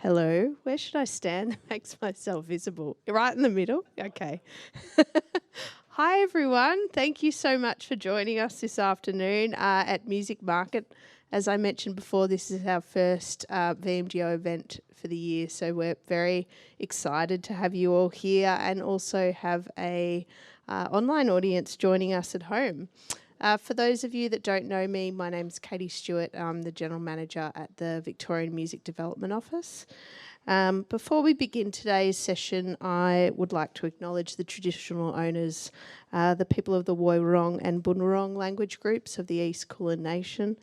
Hello. Where should I stand that makes myself visible? Right in the middle? Okay. Hi, everyone. Thank you so much for joining us this afternoon at Music Market. As I mentioned before, this is our first VMDO event for the year, so we're very excited to have you all here and also have a online audience joining us at home. For those of you that don't know me, my name's Katie Stewart. I'm the General Manager at the Victorian Music Development Office. Before we begin today's session, I would like to acknowledge the traditional owners, the people of the Woiwurrung and Bunurong language groups of the East Kulin Nation.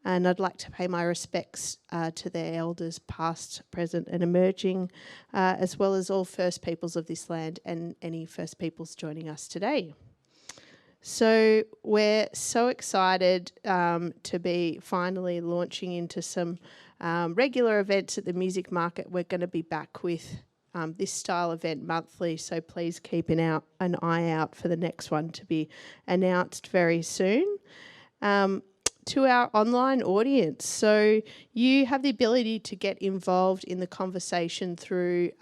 And I'd like to pay my respects to their elders, past, present and emerging, as well as all First Peoples of this land and any First Peoples joining us today. So we're so excited to be finally launching into some regular events at the Music Market. We're going to be back with this style event monthly, so please keep an eye out for the next one to be announced very soon. To our online audience, so you have the ability to get involved in the conversation through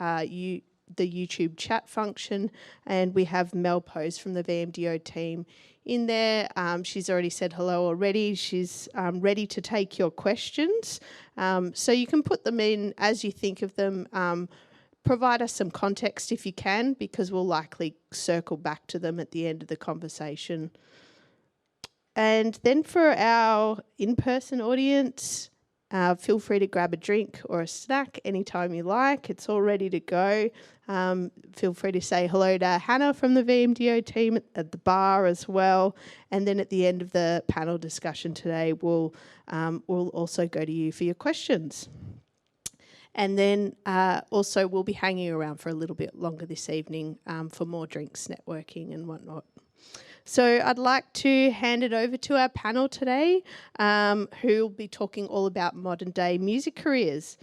the YouTube chat function, and we have Mel Pose from the VMDO team in there. She's already said hello already. She's ready to take your questions. So you can put them in as you think of them. Provide us some context if you can, because we'll likely circle back to them at the end of the conversation. And then for our in-person audience, feel free to grab a drink or a snack anytime you like. It's all ready to go. Feel free to say hello to Hannah from the VMDO team at the bar as well. And then at the end of the panel discussion today, we'll also go to you for your questions. And then also we'll be hanging around for a little bit longer this evening for more drinks, networking and whatnot. So I'd like to hand it over to our panel today, who will be talking all about modern day music careers.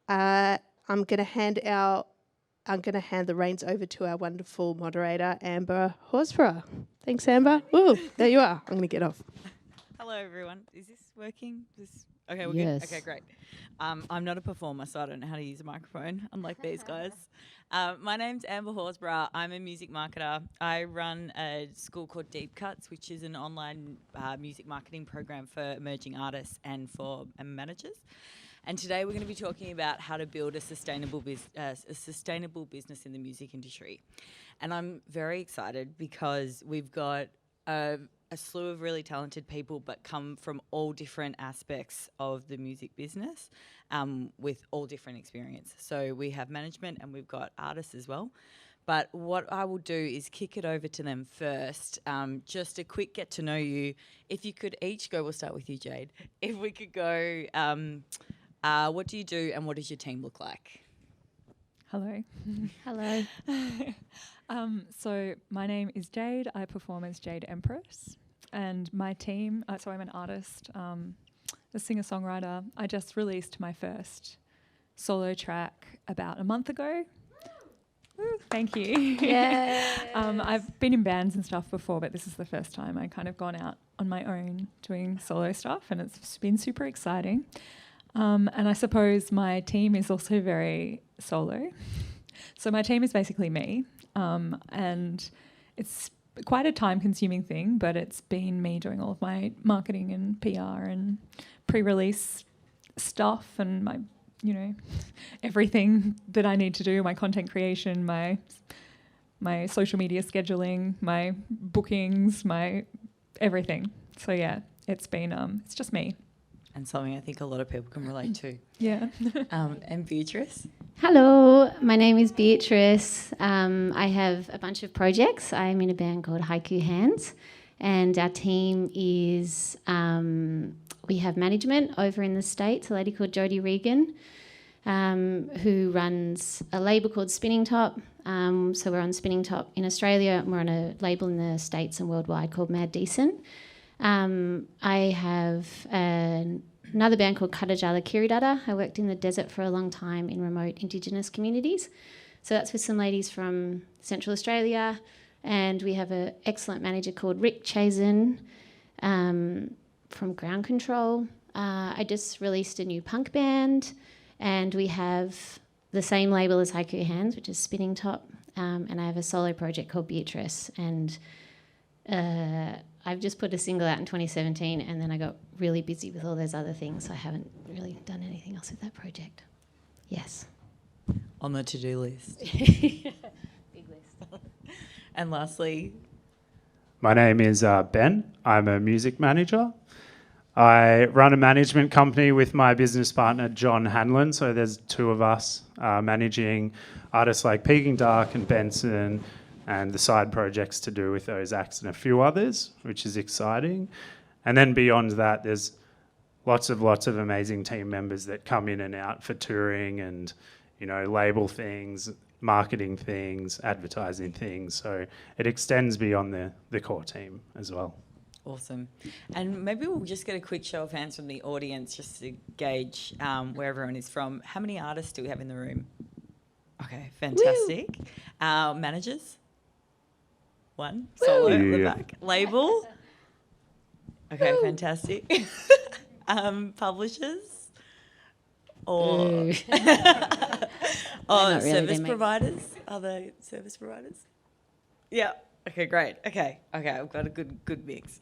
I'm going to hand the reins over to our wonderful moderator, Amber Horsburgh. Thanks, Amber. Ooh, there you are. I'm going to get off. Hello, everyone. Is this working? Okay, we're good. Okay, great. I'm not a performer, so I don't know how to use a microphone, unlike these guys. My name's Amber Horsburgh. I'm a music marketer. I run a school called Deep Cuts, which is an online music marketing program for emerging artists and for managers. And today we're going to be talking about how to build a sustainable business in the music industry. And I'm very excited because we've got a slew of really talented people, but come from all different aspects of the music business with all different experience. So we have management and we've got artists as well. But what I will do is kick it over to them first. Just a quick get to know you. If you could each go, we'll start with you, Jade. If we could go, what do you do and what does your team look like? Hello. Hello. So my name is Jade. I perform as Jade Empress. And my team, so I'm an artist, a singer-songwriter. I just released my first solo track about a month ago. Woo, thank you. Yes. I've been in bands and stuff before, but this is the first time I kind of gone out on my own doing solo stuff, and it's been super exciting. And I suppose my team is also very solo. So my team is basically me, and it's quite a time-consuming thing, but it's been me doing all of my marketing and PR and pre-release stuff and my, everything that I need to do, my content creation, my social media scheduling, my bookings, my everything. So yeah, it's been it's just me. And something I think a lot of people can relate to. Yeah. And Beatrice? Hello, my name is Beatrice. I have a bunch of projects. I'm in a band called Haiku Hands, and our team is, we have management over in the States, a lady called Jodie Regan, who runs a label called Spinning Top. So we're on Spinning Top in Australia, and we're on a label in the States and worldwide called Mad Decent. I have another band called Kadajala Kiridada. I worked in the desert for a long time in remote Indigenous communities. So that's with some ladies from Central Australia. And we have an excellent manager called Rick Chazen from Ground Control. I just released a new punk band. And we have the same label as Haiku Hands, which is Spinning Top. And I have a solo project called Beatrice. And I've just put a single out in 2017, and then I got really busy with all those other things. So I haven't really done anything else with that project. Yes. On the to-do list. Big list. And lastly, my name is Ben. I'm a music manager. I run a management company with my business partner, John Hanlon. So there's two of us managing artists like Peking Dark and Benson, and the side projects to do with those acts and a few others, which is exciting. And then beyond that, there's lots of amazing team members that come in and out for touring and, label things, marketing things, advertising things. So it extends beyond the core team as well. awesome. And maybe we'll just get a quick show of hands from the audience just to gauge where everyone is from. How many artists do we have in the room? Okay, fantastic. Managers? One. Solo at the back. Label? Okay, fantastic. Publishers? Or Not really, service providers? Are they service providers? Yeah. Okay, great. Okay, I've got a good mix.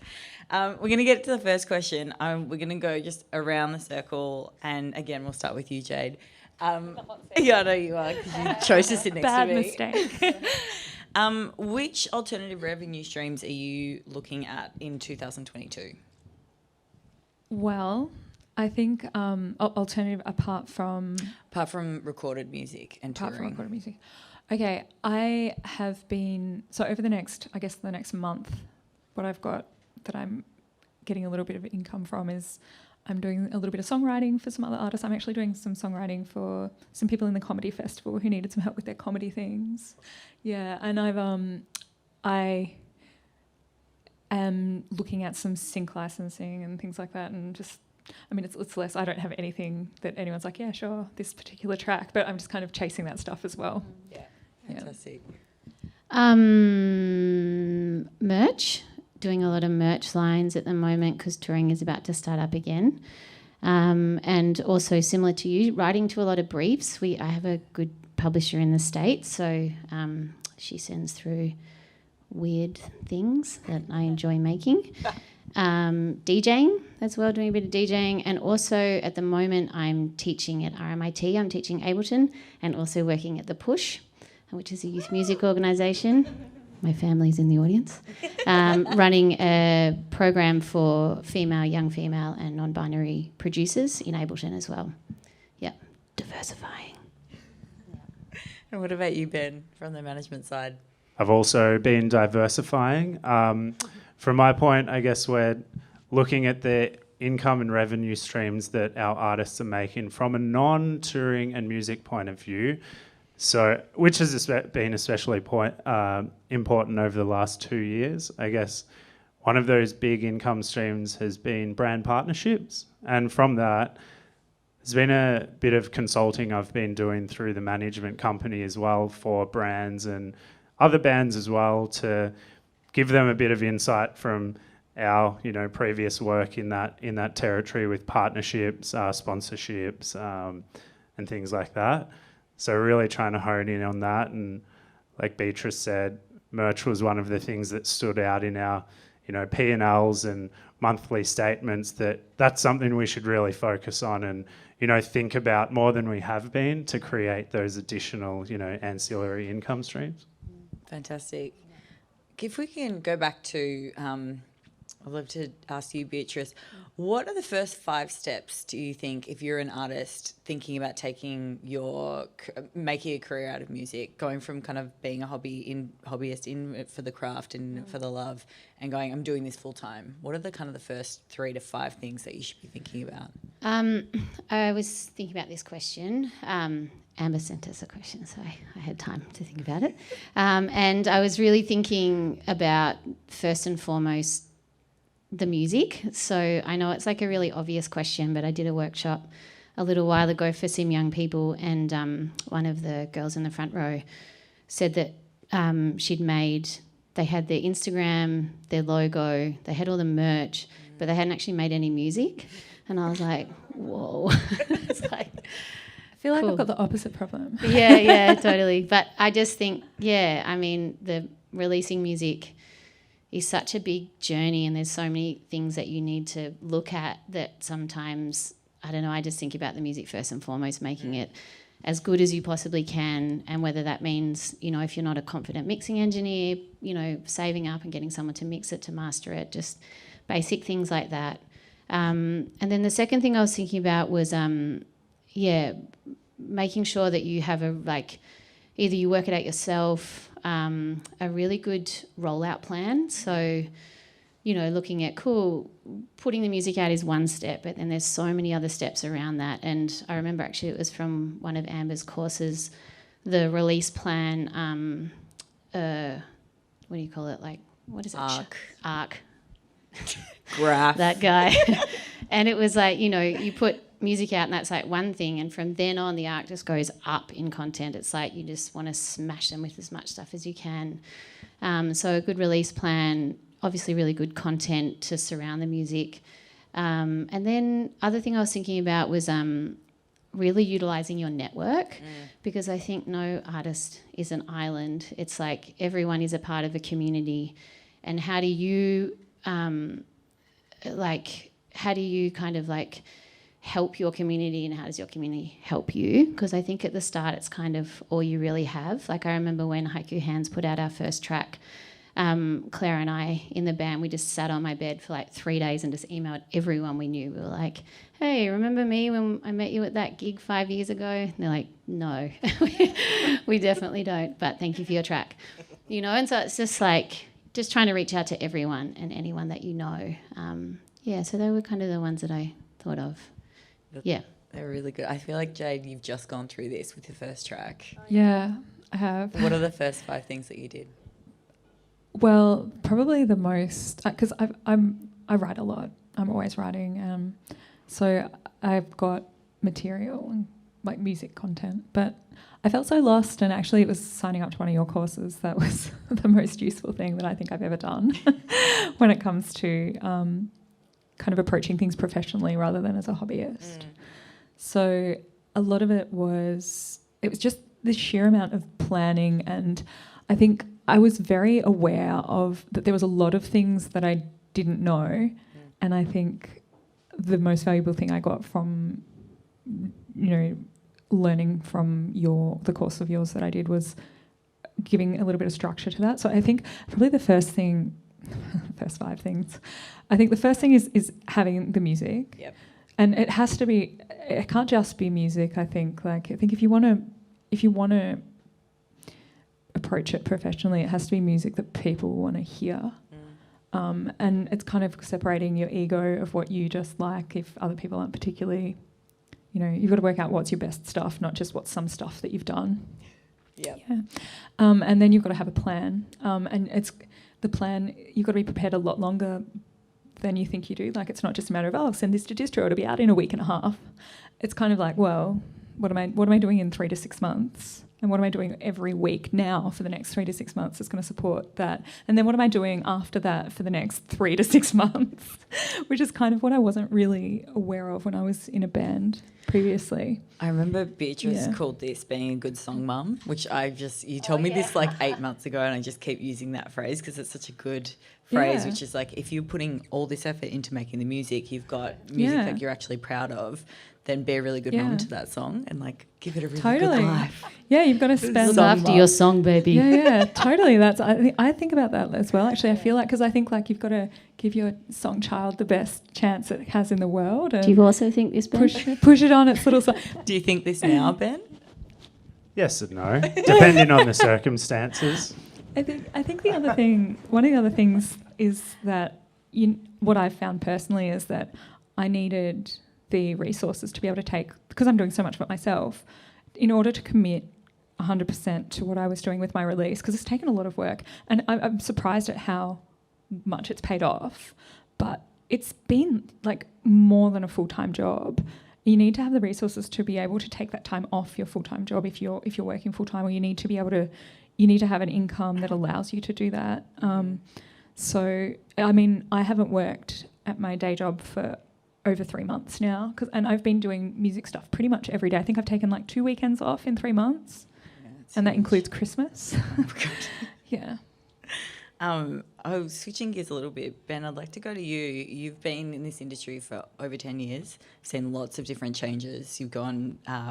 We're going to get to the first question. We're going to go just around the circle, and again, we'll start with you, Jade. Yeah, I know you are, because you chose to sit next Bad to me. mistake. Which alternative revenue streams are you looking at in 2022? Well, I think alternative apart from recorded music and touring. Apart from recorded music. Okay, I have been, so over the next month, what I've got that I'm getting a little bit of income from is I'm doing a little bit of songwriting for some other artists. I'm actually doing some songwriting for some people in the comedy festival who needed some help with their comedy things. Yeah, and I am looking at some sync licensing and things like that, and just, I mean, it's less, I don't have anything that anyone's like, yeah, sure, this particular track, but I'm just kind of chasing that stuff as well. Yeah, fantastic. Merch, doing a lot of merch lines at the moment because touring is about to start up again. And also similar to you, writing to a lot of briefs. I have a good publisher in the States, so she sends through weird things that I enjoy making. DJing as well, doing a bit of DJing, and also at the moment I'm teaching at RMIT. I'm teaching Ableton and also working at the Push, which is a youth music organisation. My family's in the audience. Running a program for young female and non-binary producers in Ableton as well. Yeah, diversifying. And what about you, Ben, from the management side? I've also been diversifying. From my point, I guess we're looking at the income and revenue streams that our artists are making from a non-touring and music point of view. So, which has been especially important over the last 2 years. I guess one of those big income streams has been brand partnerships. And from that, there's been a bit of consulting I've been doing through the management company as well for brands and other bands as well, to give them a bit of insight from our, previous work in that territory with partnerships, sponsorships, and things like that. So really trying to hone in on that. And like Beatrice said, merch was one of the things that stood out in our, P&Ls and monthly statements, that's something we should really focus on and, think about more than we have been to create those additional, ancillary income streams. Fantastic. If we can go back to, I'd love to ask you, Beatrice, what are the first 5 steps, do you think, if you're an artist thinking about making a career out of music, going from kind of being a hobbyist in for the craft and for the love, and going, I'm doing this full time? What are the kind of the first 3 to 5 things that you should be thinking about? I was thinking about this question. Amber sent us a question, so I had time to think about it. And I was really thinking about, first and foremost, the music. So I know it's like a really obvious question, but I did a workshop a little while ago for some young people, and one of the girls in the front row said that they had their Instagram, their logo, they had all the merch, but they hadn't actually made any music. And I was like, whoa. It's like, feel like Cool. I've got the opposite problem. Yeah, totally. But I just think, I mean, the releasing music is such a big journey, and there's so many things that you need to look at that sometimes, I don't know, I just think about the music first and foremost, making it as good as you possibly can, and whether that means, if you're not a confident mixing engineer, saving up and getting someone to mix it, to master it, just basic things like that. And then the second thing I was thinking about was, making sure that you have either you work it out yourself, a really good rollout plan. So, looking at, putting the music out is one step, but then there's so many other steps around that. And I remember actually it was from one of Amber's courses, the release plan, what do you call it? What is it? Arc. Graph. That guy. And it was you put music out and that's one thing, and from then on the arc just goes up in content. It's you just want to smash them with as much stuff as you can. So a good release plan, obviously really good content to surround the music. And then other thing I was thinking about was really utilising your network, because I think no artist is an island. It's everyone is a part of a community, and how do you help your community, and how does your community help you? Because I think at the start it's kind of all you really have. I remember when Haiku Hands put out our first track, Claire and I in the band, we just sat on my bed for 3 days and just emailed everyone we knew. We were like, hey, remember me when I met you at that gig 5 years ago? And they're like, no, we definitely don't, but thank you for your track. And so it's just just trying to reach out to everyone and anyone that you know. So they were kind of the ones that I thought of. Yeah. They're really good. I feel like, Jade, you've just gone through this with your first track. Yeah, I have. What are the first 5 things that you did? Well, probably the most, because I write a lot. I'm always writing. So I've got material and music content, but I felt so lost, and actually it was signing up to one of your courses that was the most useful thing that I think I've ever done when it comes to kind of approaching things professionally rather than as a hobbyist. So a lot of it was just the sheer amount of planning, and I think I was very aware of that there was a lot of things that I didn't know, and I think the most valuable thing I got from, learning from the course of yours that I did was giving a little bit of structure to that. So I think probably the first 5 things, I think the first thing is having the music. Yep. And it can't just be music. I think if you want to approach it professionally, it has to be music that people want to hear. And it's kind of separating your ego of what you just like. If other people aren't particularly, you've got to work out what's your best stuff, not just what's some stuff that you've done. Yep. Yeah. And then you've got to have a plan. And it's the plan, you've got to be prepared a lot longer than you think you do. It's not just a matter of, I'll send this to distro, it'll be out in a week and a half. It's kind of what am I doing in 3 to 6 months? And what am I doing every week now for the next 3 to 6 months that's going to support that? And then what am I doing after that for the next 3 to 6 months? Which is kind of what I wasn't really aware of when I was in a band previously. I remember Beatrice called this being a good song mum, which you told me this 8 months ago, and I just keep using that phrase because it's such a good phrase, which is if you're putting all this effort into making the music, you've got music that you're actually proud of, then be a really good mum to that song and give it a really good life. Yeah, you've got to spend Look after your song, baby. Yeah, totally. I think about that as well. Actually, I feel because I think you've got to give your song child the best chance it has in the world. And do you also think this, Ben? Push it on its little side. Do you think this now, Ben? Yes and no, depending on the circumstances. I think the other thing, one of the other things is that what I've found personally is that I needed the resources to be able to take, because I'm doing so much of it myself, in order to commit 100% to what I was doing with my release, because it's taken a lot of work, and I'm surprised at how much it's paid off, but it's been more than a full-time job. You need to have the resources to be able to take that time off your full-time job if you're working full-time, or you need to have an income that allows you to do that. So I mean, I haven't worked at my day job for over 3 months now, and I've been doing music stuff pretty much every day. I think I've taken like 2 weekends off in 3 months, and that includes Christmas. Yeah. Switching gears a little bit, Ben, I'd like to go to you. You've been in this industry for over 10 years, seen lots of different changes. You've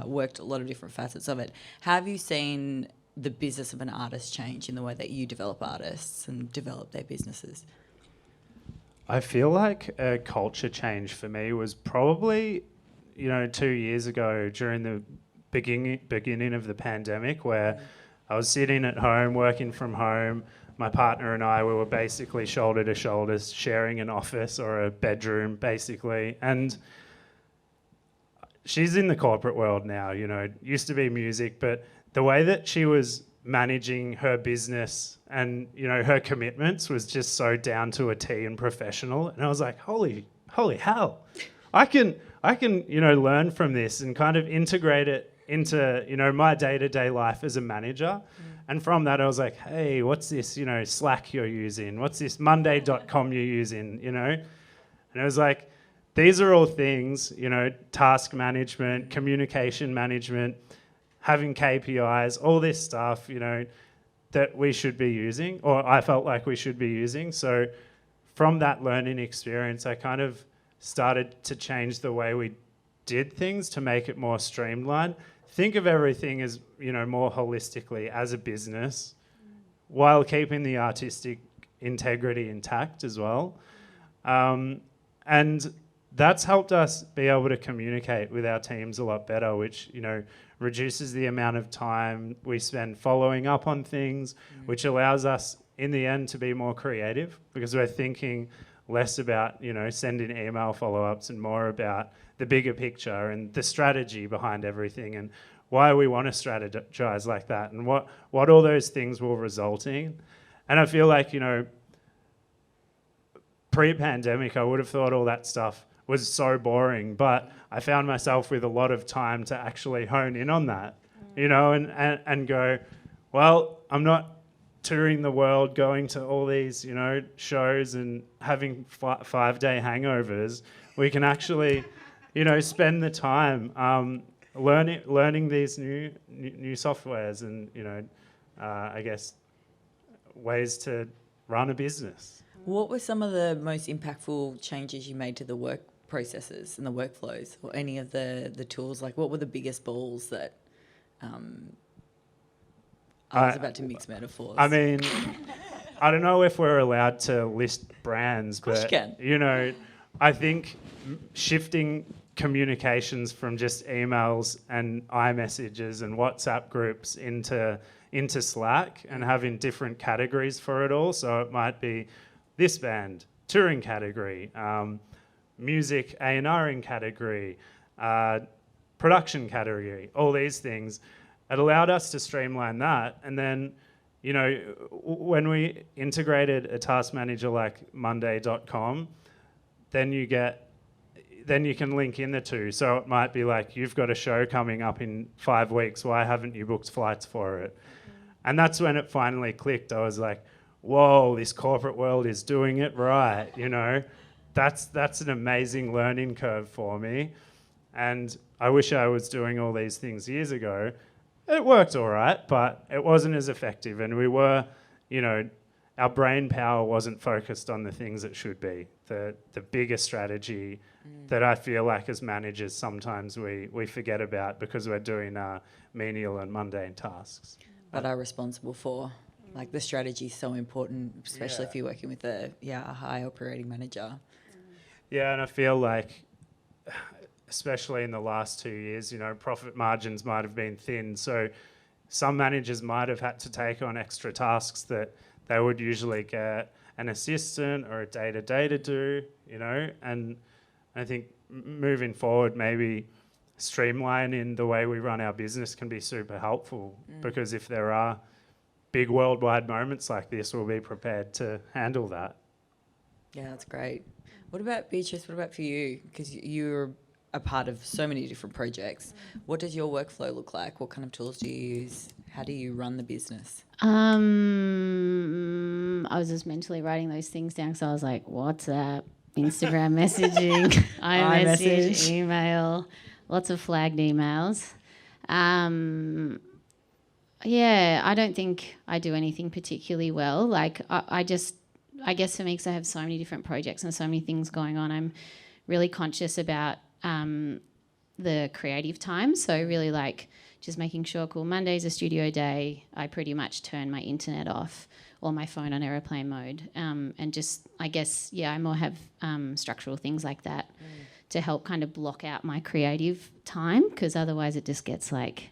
worked a lot of different facets of it. How have you seen the business of an artist change in the way that you develop artists and develop their businesses? I feel like a culture change for me was probably, 2 years ago during the beginning of the pandemic, where I was sitting at home, working from home. My partner and we were basically shoulder to shoulder, sharing an office or a bedroom, basically. And she's in the corporate world now, used to be music, but the way that she was managing her business and, her commitments was just so down to a T and professional. And I was like, holy hell, I can, learn from this and kind of integrate it into, my day-to-day life as a manager. And from that, I was like, hey, what's this, Slack you're using? What's this Monday.com you're using, And it was like, these are all things, task management, communication management, having KPIs, all this stuff, that we should be using, or I felt like we should be using. So from that learning experience, I kind of started to change the way we did things to make it more streamlined. Think of everything as, more holistically as a business while keeping the artistic integrity intact as well. And that's helped us be able to communicate with our teams a lot better, which, reduces the amount of time we spend following up on things, which allows us in the end to be more creative because we're thinking less about, sending email follow-ups and more about the bigger picture and the strategy behind everything and why we want to strategize like that and what all those things will result in. And I feel like, pre-pandemic, I would have thought all that stuff was so boring, but I found myself with a lot of time to actually hone in on that, and go, well, I'm not touring the world, going to all these, shows and having 5-day hangovers. We can actually, spend the time learning these new softwares and, I guess, ways to run a business. What were some of the most impactful changes you made to the work processes and the workflows or any of the tools? Like, what were the biggest balls that I was about to mix metaphors? I mean, I don't know if we're allowed to list brands, but, I think shifting communications from just emails and iMessages and WhatsApp groups into Slack and having different categories for it all. So it might be this band, touring category, music A&Ring category, production category, all these things. It allowed us to streamline that. And then, when we integrated a task manager like Monday.com, then you can link in the two. So it might be like, you've got a show coming up in 5 weeks. Why haven't you booked flights for it? And that's when it finally clicked. I was like, whoa, this corporate world is doing it right, That's an amazing learning curve for me. And I wish I was doing all these things years ago. It worked all right, but it wasn't as effective. And we were, our brain power wasn't focused on the things it should be. The bigger strategy that I feel like as managers sometimes we forget about because we're doing menial and mundane tasks. But are responsible for. Like, the strategy is so important, especially if you're working with a high operating manager. Yeah, and I feel like, especially in the last 2 years, profit margins might have been thin. So some managers might have had to take on extra tasks that they would usually get an assistant or a day-to-day to do, And I think moving forward, maybe streamlining the way we run our business can be super helpful because if there are big worldwide moments like this, we'll be prepared to handle that. Yeah, that's great. What about Beatrice? What about for you? Because you're a part of so many different projects. What does your workflow look like? What kind of tools do you use? How do you run the business? I was just mentally writing those things down because I was like, WhatsApp, Instagram messaging, iMessage, iMessage. email, lots of flagged emails. Yeah, I don't think I do anything particularly well. Like I guess for me, because I have so many different projects and so many things going on, I'm really conscious about the creative time. So really like just making sure, cool, Monday's a studio day. I pretty much turn my internet off or my phone on airplane mode. And just, I guess, yeah, I more have structural things like that to help kind of block out my creative time, because otherwise it just gets like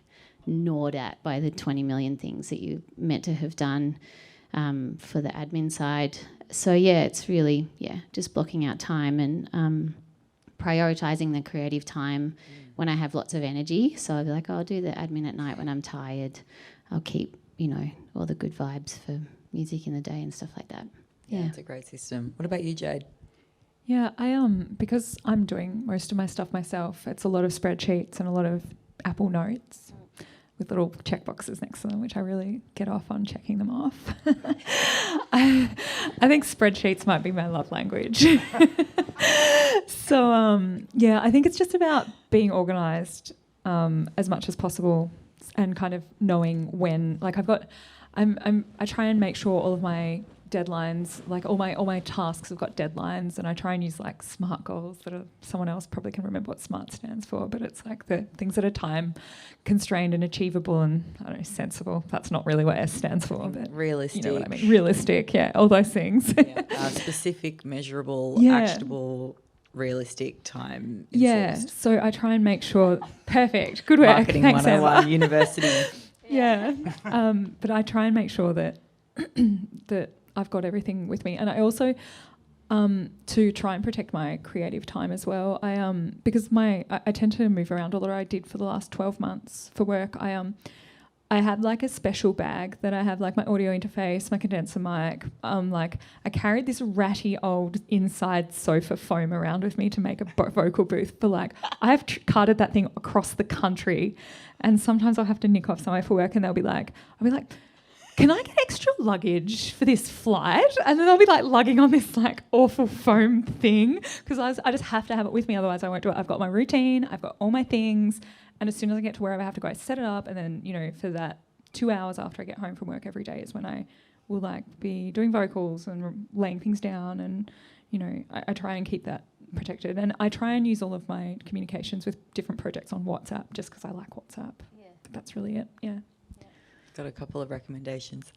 gnawed at by the 20 million things that you meant to have done for the admin side. So yeah, it's really, just blocking out time and prioritising the creative time when I have lots of energy. So I'll be like, I'll do the admin at night when I'm tired. I'll keep, all the good vibes for music in the day and stuff like that. Yeah, it's a great system. What about you, Jade? Yeah, I because I'm doing most of my stuff myself, it's a lot of spreadsheets and a lot of Apple Notes with little checkboxes next to them, which I really get off on checking them off. I think spreadsheets might be my love language. So, I think it's just about being organised as much as possible and kind of knowing when, like I try and make sure all of my deadlines, like all my tasks have got deadlines, and I try and use like SMART goals that are, someone else probably can remember what SMART stands for, but it's like the things that are time constrained and achievable and, I don't know, sensible. That's not really what S stands for, but realistic. You know what I mean? Realistic, yeah, all those things. Specific, measurable, actionable, realistic, time enforced. Yeah, so I try and make sure, perfect, good work. Marketing Thanks, 101 university. Yeah, but I try and make sure that that I've got everything with me, and I also to try and protect my creative time as well. Because I tend to move around a lot. I did for the last 12 months for work. I had like a special bag that I have like my audio interface, my condenser mic. Like I carried this ratty old inside sofa foam around with me to make a vocal booth. For like I have carted that thing across the country, and sometimes I'll have to nick off somewhere for work, and I'll be like, can I get extra luggage for this flight? And then I'll be like lugging on this like awful foam thing, because I just have to have it with me, otherwise I won't do it. I've got my routine, I've got all my things, and as soon as I get to wherever I have to go, I set it up, and then, for that 2 hours after I get home from work every day is when I will like be doing vocals and laying things down, and, I try and keep that protected. And I try and use all of my communications with different projects on WhatsApp, just because I like WhatsApp. Yeah. That's really it, yeah. Got a couple of recommendations.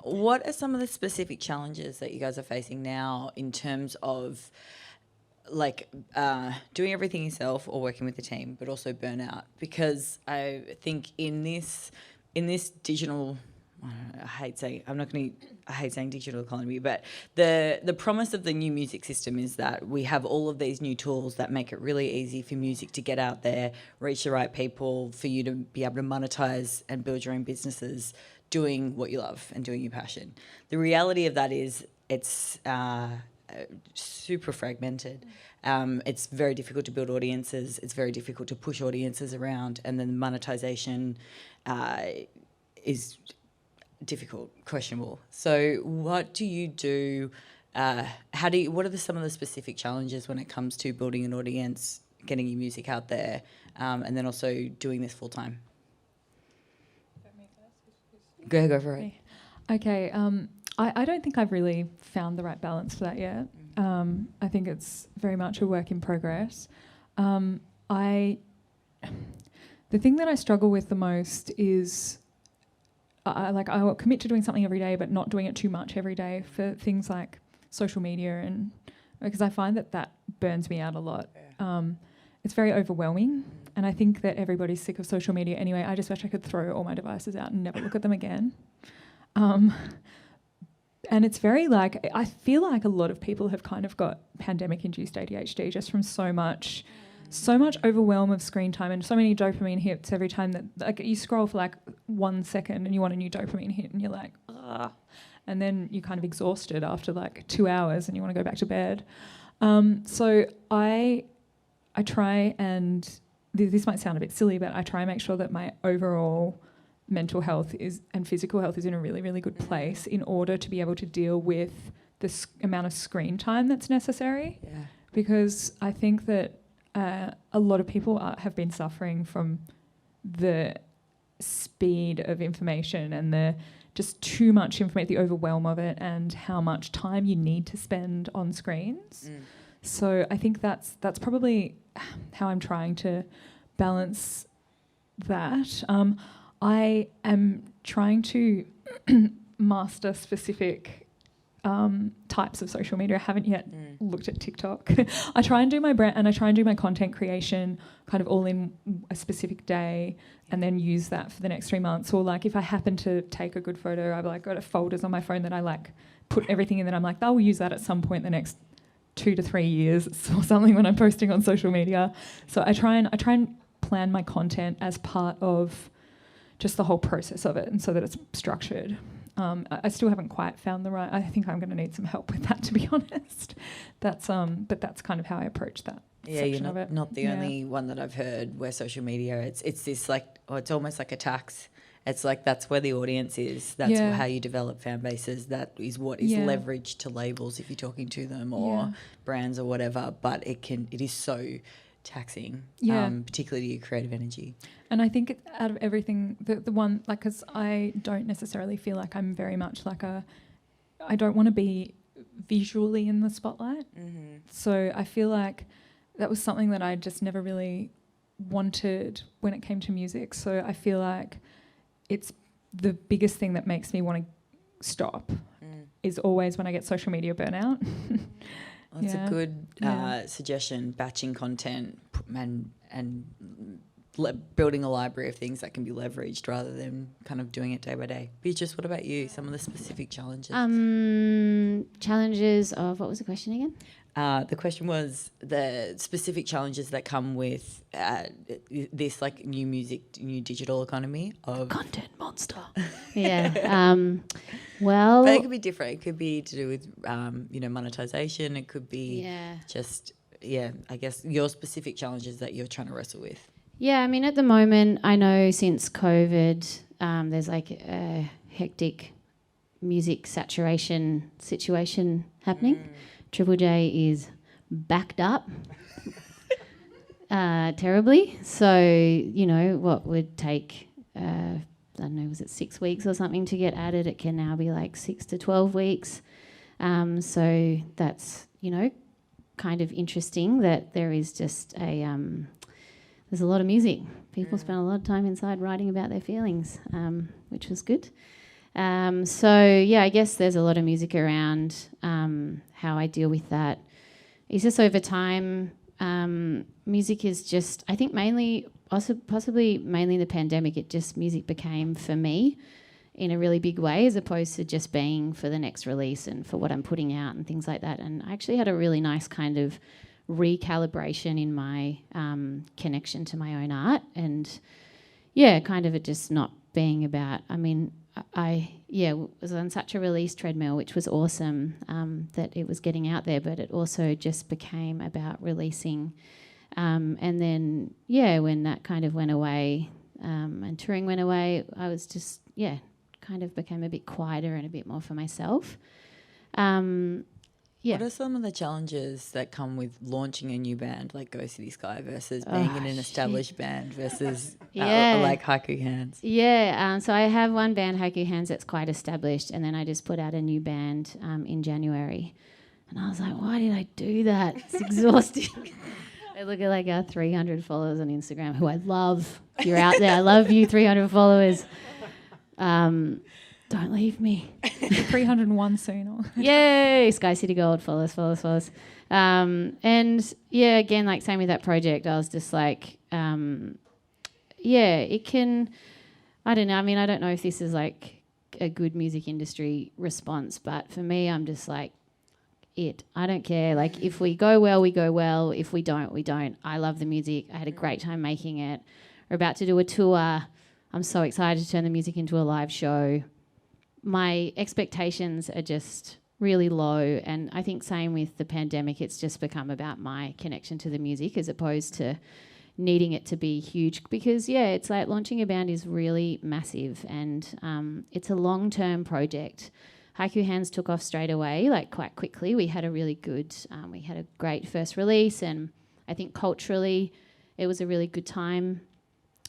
What are some of the specific challenges that you guys are facing now in terms of like doing everything yourself or working with a team, but also burnout? Because I think in this digital, I hate saying digital economy, but the promise of the new music system is that we have all of these new tools that make it really easy for music to get out there, reach the right people, for you to be able to monetize and build your own businesses doing what you love and doing your passion. The reality of that is it's super fragmented. It's very difficult to build audiences. It's very difficult to push audiences around, and then monetization is difficult, questionable. So what do you do? What are some of the specific challenges when it comes to building an audience, getting your music out there, and then also doing this full time? Go for it. Okay. I don't think I've really found the right balance for that yet. I think it's very much a work in progress. The thing that I struggle with the most is I will commit to doing something every day, but not doing it too much every day for things like social media, and because I find that burns me out a lot. Yeah. It's very overwhelming, and I think that everybody's sick of social media anyway. I just wish I could throw all my devices out and never look at them again. And it's very I feel like a lot of people have kind of got pandemic-induced ADHD just from so much overwhelm of screen time and so many dopamine hits every time that you scroll for 1 second and you want a new dopamine hit and you're like, ugh. And then you're kind of exhausted after 2 hours and you want to go back to bed. So I try, and this might sound a bit silly, but I try and make sure that my overall mental health and physical health is in a really, really good place in order to be able to deal with amount of screen time that's necessary. Yeah. Because I think that a lot of people have been suffering from the speed of information and the just too much information, the overwhelm of it, and how much time you need to spend on screens. So I think that's probably how I'm trying to balance that. I am trying to master specific types of social media. I haven't yet looked at TikTok. I try and do my brand and I try and do my content creation kind of all in a specific day and then use that for the next 3 months. Or like if I happen to take a good photo, I've like got folders on my phone that I like put everything in that I'm like, I'll use that at some point in the next 2 to 3 years or something when I'm posting on social media. So I try and plan my content as part of just the whole process of it and so that it's structured. I still haven't quite found the right. I think I'm going to need some help with that, to be honest. But that's kind of how I approach that. Yeah, you're not the only one that I've heard where social media. It's this like, it's almost like a tax. It's like that's where the audience is. That's how you develop fan bases. That is what is leveraged to labels if you're talking to them or brands or whatever. But it is so taxing, particularly to your creative energy. And I think out of everything, the one, like, because I don't necessarily feel like I'm very much like I don't want to be visually in the spotlight. So I feel like that was something that I just never really wanted when it came to music. So I feel like it's the biggest thing that makes me want to stop is always when I get social media burnout. That's a good suggestion, batching content and building a library of things that can be leveraged rather than kind of doing it day by day. Beatrice, what about you? Some of the specific challenges? Challenges of, what was the question again? The question was the specific challenges that come with this like new digital economy of content monster. Well, but it could be different. It could be to do with monetization. It could be just I guess your specific challenges that you're trying to wrestle with. Yeah, I mean at the moment I know since COVID there's like a hectic music saturation situation happening. Triple J is backed up terribly. So, what would take, I don't know, was it 6 weeks or something to get added? It can now be like 6 to 12 weeks. So that's, kind of interesting that there is just there's a lot of music. People spend a lot of time inside writing about their feelings, which was good. I guess there's a lot of music around. How I deal with that is just over time. Music is just, I think possibly mainly the pandemic, music became for me in a really big way as opposed to just being for the next release and for what I'm putting out and things like that. And I actually had a really nice kind of recalibration in my connection to my own art and kind of it just not being about, I was on such a release treadmill, which was awesome that it was getting out there, but it also just became about releasing. And then, when that kind of went away and touring went away, I was just, kind of became a bit quieter and a bit more for myself. What are some of the challenges that come with launching a new band like Go City Sky versus being in an established band versus like Haiku Hands? So I have one band, Haiku Hands, that's quite established, and then I just put out a new band in January. And I was like, why did I do that? It's exhausting. I look at like our 300 followers on Instagram, who I love. If you're out there, I love you, 300 followers. Don't leave me. 301 soon. Yay! Sky City Gold. Follow us. Again, like same with that project. I was just like, it can, I don't know. I don't know if this is like a good music industry response, but for me, I'm just like, I don't care. Like if we go well, we go well. If we don't, we don't. I love the music. I had a great time making it. We're about to do a tour. I'm so excited to turn the music into a live show. My expectations are just really low, and I think same with the pandemic, it's just become about my connection to the music as opposed to needing it to be huge because, it's like launching a band is really massive and it's a long-term project. Haiku Hands took off straight away, like quite quickly. We had a really good, we had a great first release, and I think culturally it was a really good time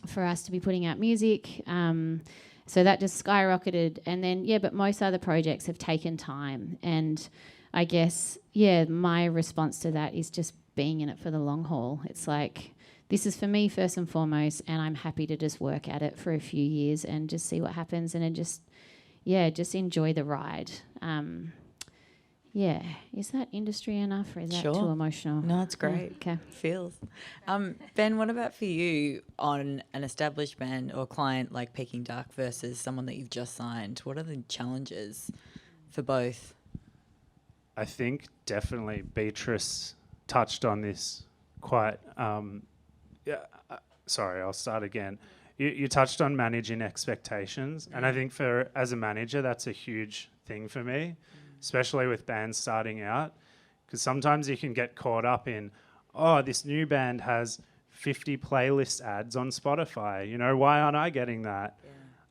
for us to be putting out music. So that just skyrocketed. And then, but most other projects have taken time. And I guess, my response to that is just being in it for the long haul. It's like, this is for me first and foremost, and I'm happy to just work at it for a few years and just see what happens, and then just enjoy the ride. Is that industry enough, or is that too emotional? No, it's great. Okay. Feels. Ben, what about for you on an established band or client like Peking Duck versus someone that you've just signed? What are the challenges for both? I think definitely Beatrice touched on this quite... sorry, I'll start again. You touched on managing expectations, and I think as a manager, that's a huge thing for me, especially with bands starting out, because sometimes you can get caught up in, this new band has 50 playlist ads on Spotify. You know, why aren't I getting that?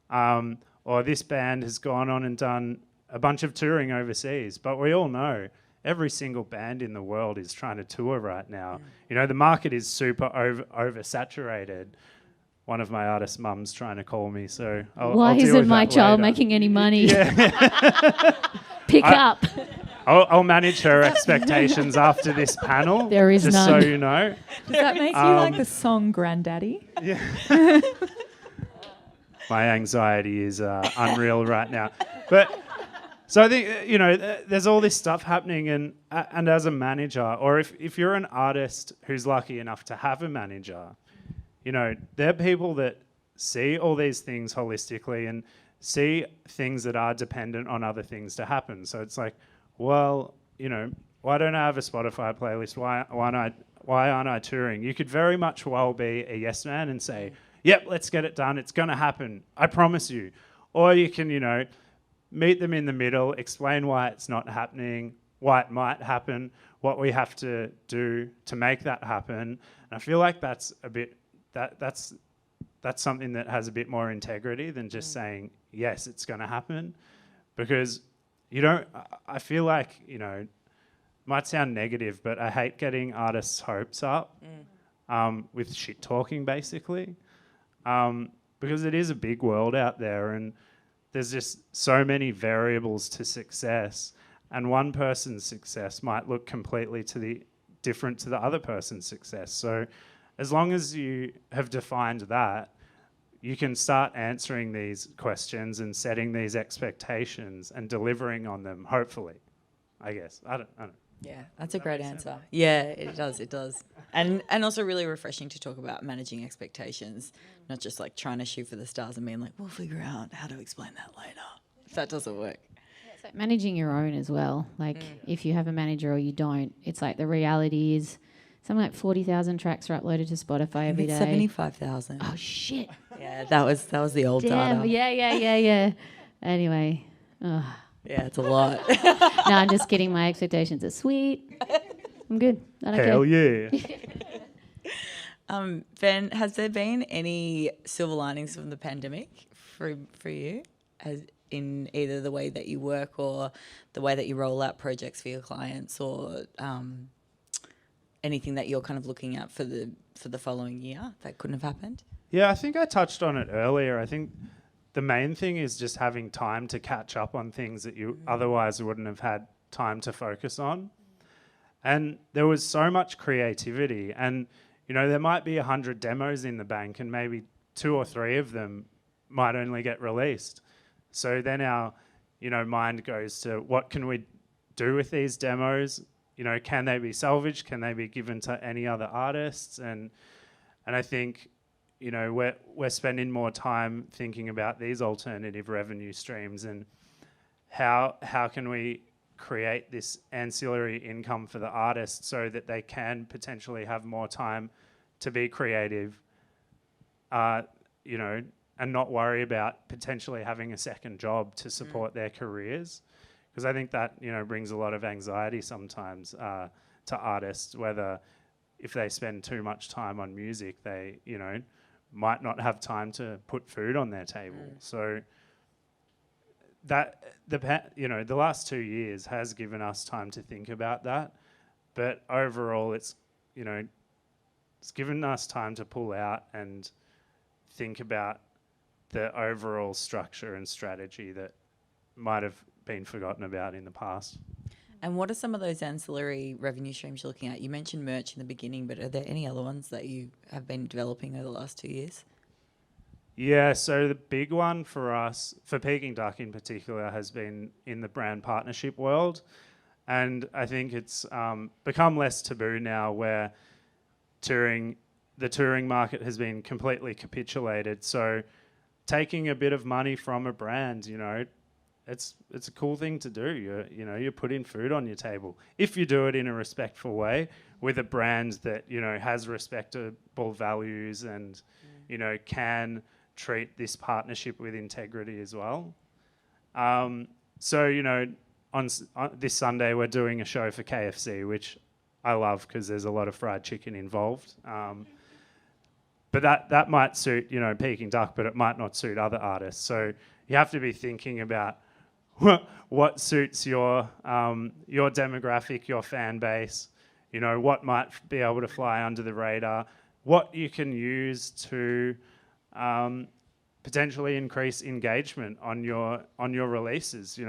Yeah. Or this band has gone on and done a bunch of touring overseas, but we all know every single band in the world is trying to tour right now. You know, the market is super oversaturated. One of my artist mums trying to call me, so Why I'll deal isn't with my that child later. making any money? Yeah. Pick up. I'll manage her expectations after this panel. There is just none. so you know. Does that make you like the song Granddaddy? Yeah. My anxiety is unreal right now. But so I think, there's all this stuff happening, and as a manager, or if you're an artist who's lucky enough to have a manager, there are people that see all these things holistically and see things that are dependent on other things to happen. So it's like, well, why don't I have a Spotify playlist? Why aren't I touring? You could very much well be a yes man and say, yep, let's get it done. It's going to happen. I promise you. Or you can, meet them in the middle, explain why it's not happening, why it might happen, what we have to do to make that happen. And I feel like that's a bit, that's something that has a bit more integrity than just saying, yes, it's going to happen. Because I feel like, might sound negative, but I hate getting artists' hopes up with shit talking, basically. Because it is a big world out there, and there's just so many variables to success, and one person's success might look completely different to the other person's success. So as long as you have defined that, you can start answering these questions and setting these expectations and delivering on them, hopefully, I guess. I don't know. Yeah, that's a great answer. Yeah, it does. And also really refreshing to talk about managing expectations, not just like trying to shoot for the stars and being like, we'll figure out how to explain that later. If that doesn't work. It's like managing your own as well. Like if you have a manager or you don't, it's like the reality is something like 40,000 tracks are uploaded to Spotify every day. 75,000. Oh, shit. Yeah, that was the old Damn. data. Yeah. Anyway. Yeah, it's a lot. No, I'm just kidding. My expectations are sweet. I'm good. I don't Hell care. yeah. Ben, has there been any silver linings from the pandemic for you, as in either the way that you work or the way that you roll out projects for your clients, or anything that you're kind of looking at for the following year that couldn't have happened? Yeah, I think I touched on it earlier. I think the main thing is just having time to catch up on things that you otherwise wouldn't have had time to focus on. And there was so much creativity, and there might be 100 demos in the bank, and maybe 2 or 3 of them might only get released. So then our mind goes to, what can we do with these demos? Can they be salvaged? Can they be given to any other artists? And I think we're spending more time thinking about these alternative revenue streams and how can we create this ancillary income for the artists so that they can potentially have more time to be creative, and not worry about potentially having a second job to support their careers. Because I think that, brings a lot of anxiety sometimes to artists, whether if they spend too much time on music, they, might not have time to put food on their table. So the last 2 years has given us time to think about that, but overall it's given us time to pull out and think about the overall structure and strategy that might have been forgotten about in the past. And what are some of those ancillary revenue streams you're looking at? You mentioned merch in the beginning, but are there any other ones that you have been developing over the last 2 years? Yeah, so the big one for us, for Peking Duck in particular, has been in the brand partnership world. And I think it's become less taboo now, where the touring market has been completely capitulated. So taking a bit of money from a brand, it's a cool thing to do. You're putting food on your table if you do it in a respectful way with a brand that has respectable values and can treat this partnership with integrity as well. So on this Sunday we're doing a show for KFC, which I love because there's a lot of fried chicken involved. But that might suit Peking Duck, but it might not suit other artists. So you have to be thinking about what suits your demographic, your fan base, what might be able to fly under the radar, what you can use to potentially increase engagement on your releases.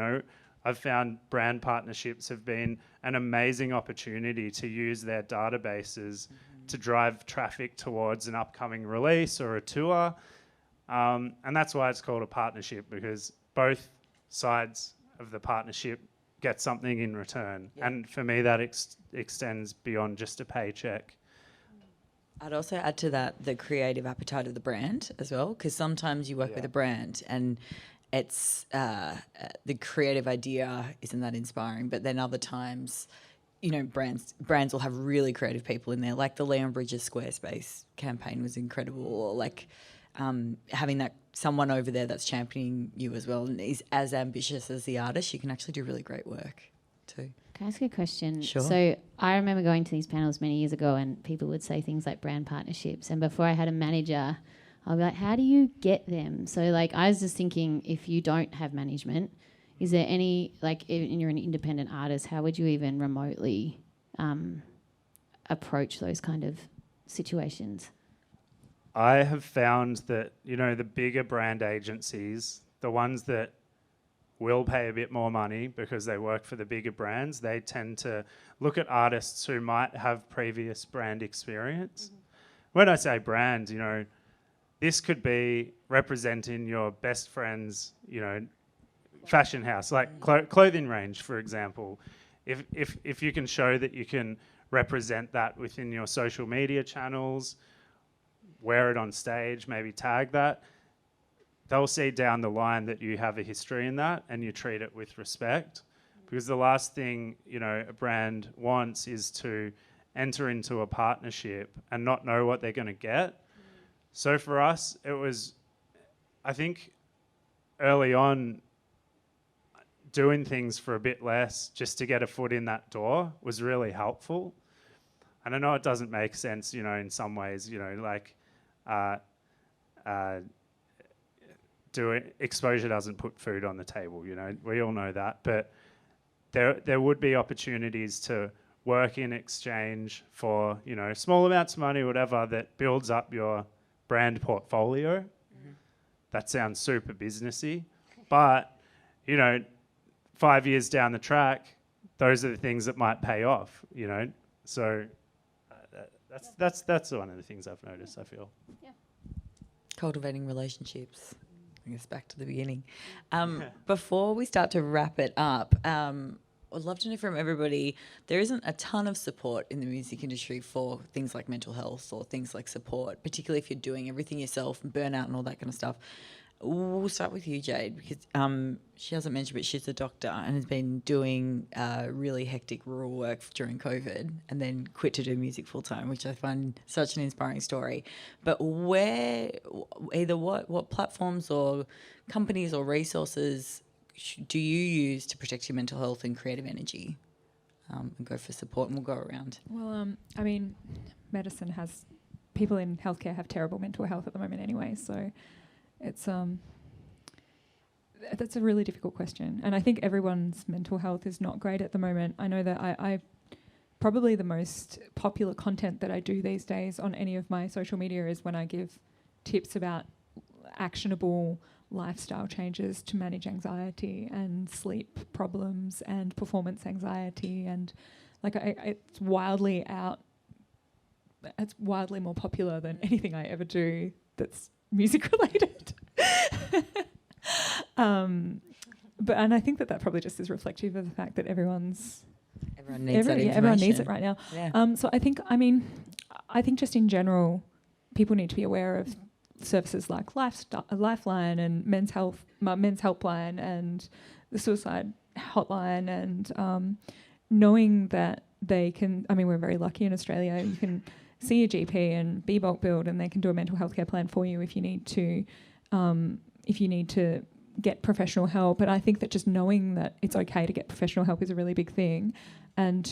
I've found brand partnerships have been an amazing opportunity to use their databases to drive traffic towards an upcoming release or a tour. And that's why it's called a partnership, because both sides of the partnership get something in return. Yeah. And for me, that extends beyond just a paycheck. I'd also add to that the creative appetite of the brand as well, because sometimes you work with a brand and it's the creative idea isn't that inspiring, but then other times, brands will have really creative people in there, like the Leon Bridges Squarespace campaign was incredible, or like having that someone over there that's championing you as well and is as ambitious as the artist, you can actually do really great work too. Can I ask you a question? Sure. So I remember going to these panels many years ago and people would say things like brand partnerships, and before I had a manager, I'll be like, how do you get them? So I was just thinking, if you don't have management, is there any, and you're an independent artist, how would you even remotely approach those kind of situations? I have found that, the bigger brand agencies, the ones that will pay a bit more money because they work for the bigger brands, they tend to look at artists who might have previous brand experience. Mm-hmm. When I say brand, this could be representing your best friend's, fashion house, like clothing range, for example. If you can show that you can represent that within your social media channels, wear it on stage, maybe tag that, they'll see down the line that you have a history in that and you treat it with respect. Because the last thing, a brand wants is to enter into a partnership and not know what they're going to get. So for us, it was, I think, early on, doing things for a bit less just to get a foot in that door was really helpful. And I know it doesn't make sense, in some ways, exposure doesn't put food on the table, we all know that. But there would be opportunities to work in exchange for, small amounts of money, whatever, that builds up your brand portfolio. Mm-hmm. That sounds super businessy, but 5 years down the track, those are the things that might pay off. So that's one of the things I've noticed, I feel. Yeah. Cultivating relationships. I guess back to the beginning. Before we start to wrap it up, I'd love to know from everybody, there isn't a ton of support in the music industry for things like mental health or things like support, particularly if you're doing everything yourself and burnout and all that kind of stuff. We'll start with you, Jade, because she hasn't mentioned, but she's a doctor and has been doing really hectic rural work during COVID and then quit to do music full time, which I find such an inspiring story. But what platforms or companies or resources do you use to protect your mental health and creative energy? And go for support, and we'll go around. Well, medicine has, people in healthcare have terrible mental health at the moment anyway, so it's that's a really difficult question. And I think everyone's mental health is not great at the moment. I know that I probably the most popular content that I do these days on any of my social media is when I give tips about actionable lifestyle changes to manage anxiety and sleep problems and performance anxiety, and like it's wildly more popular than anything I ever do that's music related. And I think that probably just is reflective of the fact that everyone needs that information. Everyone needs it right now. Yeah. So I think just in general, people need to be aware of services like Lifeline and Men's Helpline and the Suicide Hotline, and knowing that they can. I mean, we're very lucky in Australia. You can see a GP and be bulk billed, and they can do a mental health care plan for you if you need to get professional help. But I think that just knowing that it's okay to get professional help is a really big thing. And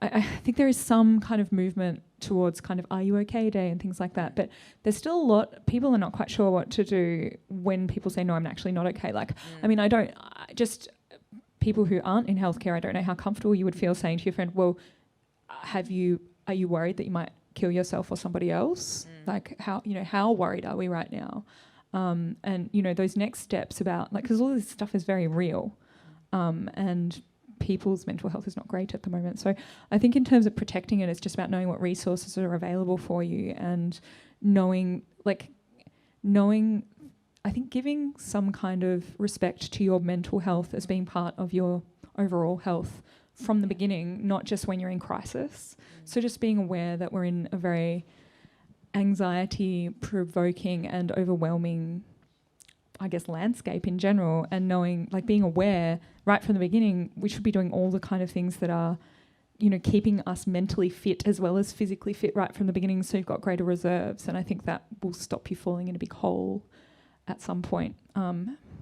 I think there is some kind of movement towards kind of Are You OK Day and things like that. But there's still a lot, people are not quite sure what to do when people say, no, I'm actually not okay. Like, I mean, people who aren't in healthcare, I don't know how comfortable you would feel saying to your friend, well, are you worried that you might kill yourself or somebody else? Like, how worried are we right now? And those next steps about, like, because all this stuff is very real, and people's mental health is not great at the moment. So I think in terms of protecting it, it's just about knowing what resources are available for you, and knowing, I think giving some kind of respect to your mental health as being part of your overall health from the beginning, not just when you're in crisis. So just being aware that we're in a very anxiety-provoking and overwhelming, I guess, landscape in general, and knowing, like, being aware right from the beginning, we should be doing all the kind of things that are, keeping us mentally fit as well as physically fit right from the beginning, so you've got greater reserves, and I think that will stop you falling in a big hole at some point.